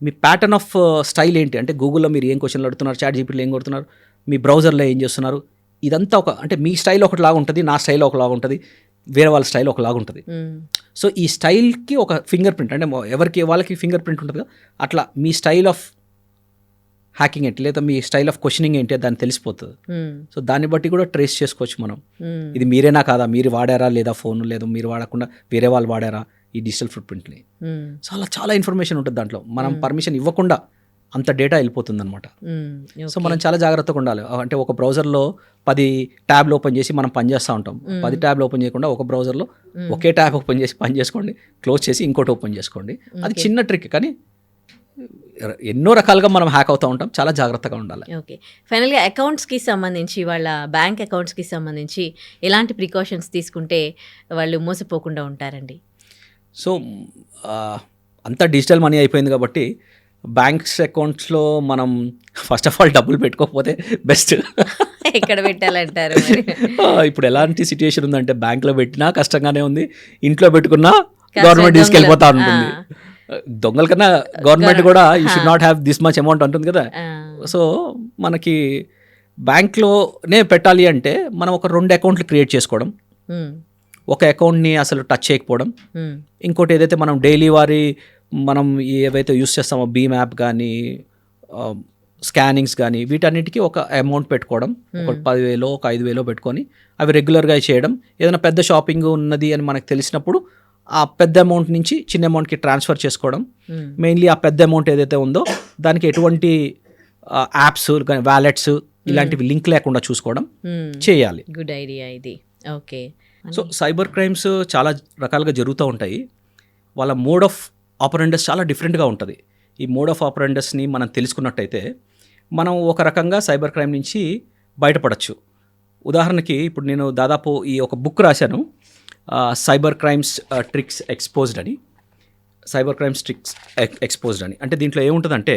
మీ ప్యాటర్న్ ఆఫ్ స్టైల్ ఏంటి, అంటే గూగుల్లో మీరు ఏం క్వశ్చన్లు అడుగుతున్నారు, ChatGPTలో ఏం కొడుతున్నారు, మీ బ్రౌజర్లో ఏం చేస్తున్నారు, ఇదంతా అంటే మీ స్టైల్ ఒకలాగా ఉంటుంది, నా స్టైల్ ఒకలాగా ఉంటుంది, వేరే వాళ్ళ స్టైల్ ఒకలాగా ఉంటుంది. సో ఈ స్టైల్కి ఒక ఫింగర్ ప్రింట్, అంటే వాళ్ళకి ఫింగర్ ప్రింట్ ఉంటుంది కదా, అట్లా మీ స్టైల్ ఆఫ్ హ్యాకింగ్ ఏంటి, లేదా మీ స్టైల్ ఆఫ్ క్వశ్చనింగ్ ఏంటి దాన్ని తెలిసిపోతుంది. సో దాన్ని బట్టి కూడా ట్రేస్ చేసుకోవచ్చు మనం, ఇది మీరేనా కాదా, మీరు వాడారా లేదా ఫోన్, లేదా మీరు వాడకుండా వేరే వాళ్ళు వాడారా ఈ డిజిటల్ ఫుట్ ప్రింట్ని. సో అలా చాలా ఇన్ఫర్మేషన్ ఉంటుంది దాంట్లో. మనం పర్మిషన్ ఇవ్వకుండా అంత డేటా వెళ్ళిపోతుంది అనమాట. సో మనం చాలా జాగ్రత్తగా ఉండాలి. అంటే ఒక బ్రౌజర్లో 10 ట్యాబ్లు ఓపెన్ చేసి మనం పనిచేస్తూ ఉంటాం. 10 ట్యాబ్లు ఓపెన్ చేయకుండా ఒక బ్రౌజర్లో ఒకే ట్యాబ్ ఓపెన్ చేసి పని చేసుకోండి, క్లోజ్ చేసి ఇంకోటి ఓపెన్ చేసుకోండి. అది చిన్న ట్రిక్, కానీ ఎన్నో రకాలుగా మనం హ్యాక్ అవుతూ ఉంటాం, చాలా జాగ్రత్తగా ఉండాలి. ఓకే, ఫైనల్గా అకౌంట్స్కి సంబంధించి, వాళ్ళ బ్యాంక్ అకౌంట్స్కి సంబంధించి ఎలాంటి ప్రికాషన్స్ తీసుకుంటే వాళ్ళు మోసపోకుండా ఉంటారండి? సో అంతా డిజిటల్ మనీ అయిపోయింది కాబట్టి బ్యాంక్స్ అకౌంట్స్లో మనం ఫస్ట్ ఆఫ్ ఆల్ డబ్బులు పెట్టుకోకపోతే బెస్ట్. ఎక్కడ పెట్టాలంటారు? ఇప్పుడు ఎలాంటి సిచ్యుయేషన్ ఉందంటే బ్యాంక్లో పెట్టినా కష్టంగానే ఉంది, ఇంట్లో పెట్టుకున్నా గవర్నమెంట్ తీసుకెళ్ళిపోతా ఉంటుంది. దొంగల కన్నా గవర్నమెంట్ కూడా you should not have this much amount అంటుంది కదా. సో మనకి బ్యాంక్లోనే పెట్టాలి అంటే మనం ఒక 2 అకౌంట్లు క్రియేట్ చేసుకోవడం, ఒక అకౌంట్ని అసలు టచ్ చేయకపోవడం, ఇంకోటి ఏదైతే మనం డైలీ మనం ఏవైతే యూస్ చేస్తామో భీమ్ యాప్ కానీ స్కానింగ్స్ కానీ వీటన్నిటికీ ఒక అమౌంట్ పెట్టుకోవడం, ఒక 10,000 ఒక 5,000 పెట్టుకొని అవి రెగ్యులర్గా చేయడం. ఏదైనా పెద్ద షాపింగ్ ఉన్నది అని మనకు తెలిసినప్పుడు ఆ పెద్ద అమౌంట్ నుంచి చిన్న అమౌంట్కి ట్రాన్స్ఫర్ చేసుకోవడం. మెయిన్లీ ఆ పెద్ద అమౌంట్ ఏదైతే ఉందో దానికి ఎటువంటి యాప్స్ కానీ వ్యాలెట్స్ ఇలాంటివి లింక్ లేకుండా చూసుకోవడం చేయాలి. గుడ్ ఐడియా ఇది. ఓకే, సో సైబర్ క్రైమ్స్ చాలా రకాలుగా జరుగుతూ ఉంటాయి. వాళ్ళ మోడ్ ఆఫ్ ఆపరెండస్ చాలా డిఫరెంట్గా ఉంటుంది. ఈ మోడ్ ఆఫ్ ఆపరెండస్ని మనం తెలుసుకున్నట్టయితే మనం ఒక రకంగా సైబర్ క్రైమ్ నుంచి బయటపడచ్చు. ఉదాహరణకి ఇప్పుడు నేను దాదాపు ఈ ఒక బుక్ రాశాను, సైబర్ క్రైమ్స్ ట్రిక్స్ ఎక్స్పోజ్డ్ అని. సైబర్ క్రైమ్స్ ట్రిక్స్ ఎక్స్పోజ్డ్ అని అంటే దీంట్లో ఏముంటుందంటే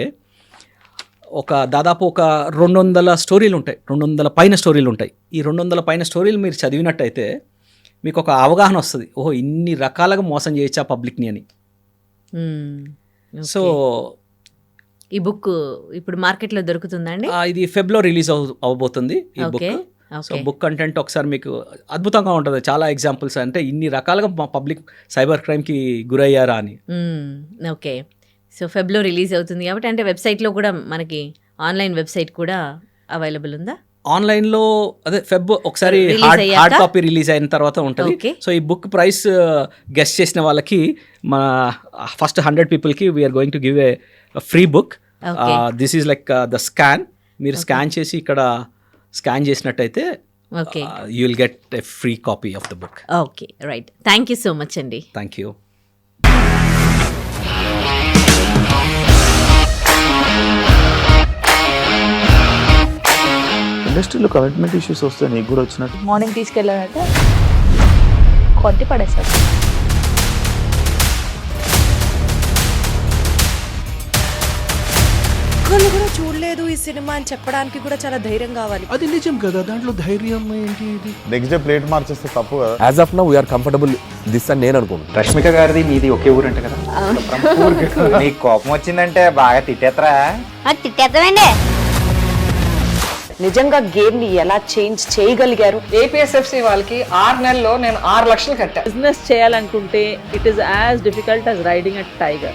దాదాపు ఒక 200 స్టోరీలు ఉంటాయి, 200 పైన స్టోరీలు ఉంటాయి. ఈ 200 పైన స్టోరీలు మీరు చదివినట్టయితే మీకు ఒక అవగాహన వస్తుంది, ఓహో ఇన్ని రకాలుగా మోసం చేయొచ్చా పబ్లిక్ని అని. సో ఈ బుక్ ఇప్పుడు మార్కెట్లో దొరుకుతుందా అండి? ఇది ఫెబ్లో రిలీజ్ అవబోతుంది ఈ బుక్. సో బుక్ కంటెంట్ ఒకసారి మీకు అద్భుతంగా ఉంటుంది, చాలా ఎగ్జాంపుల్స్ అంటే ఇన్ని రకాలుగా పబ్లిక్ సైబర్ క్రైమ్కి గురయ్యారా అని. ఓకే, సో ఫెబ్లో రిలీజ్ అవుతుంది కాబట్టి అంటే వెబ్సైట్లో కూడా మనకి ఆన్లైన్ వెబ్సైట్ కూడా అవైలబుల్ ఉందా? ఆన్లైన్లో అదే ఫెబ్ ఒకసారి హార్డ్ కాపీ రిలీజ్ అయిన తర్వాత ఉంటుంది. సో ఈ బుక్ ప్రైస్ గెస్ చేసిన వాళ్ళకి మన ఫస్ట్ 100 పీపుల్కి we are going to give a free book. This is like the scan. మీరు స్కాన్ చేసి ఇక్కడ స్కాన్ చేసినట్టయితే you will get a free copy of the book. Okay, right. Thank you so much అండి. Thank you. ఇండస్ట్రీలో commitment issues వస్తే నీకు కూడా వచ్చినట్టు? మార్నింగ్ తీసుకెళ్ళాలంటే కొట్టి పడేస్తారు. ఒక్కళ్ళు కూడా చూడలేదు ఈ సినిమా అని చెప్పడానికి కూడా చాలా ధైర్యం కావాలి. అది నిజం కదా, దాంట్లో ధైర్యం ఏంటి? ఇది నెక్స్ట్ డే ప్లేట్ మార్చేస్తే తప్పు కదా. As of now we are comfortable this అని నేను అనుకుంటున్నాను. రష్మిక గారిది మీది ఒకే ఊరంట కదా? నీకు కోపం వచ్చిందంటే బాగా తిట్టేత్తరా? తిట్టేద్దామండి. నిజంగా గేమ్ ని ఎలా చేంజ్ చేయగలిగారు? ఏపీఎస్ఎఫ్సి వాళ్ళకి 6 నెలల్లో నేను 6 లక్షలు కట్టా. బిజినెస్ చేయాలనుకుంటే it is as difficult as riding a tiger.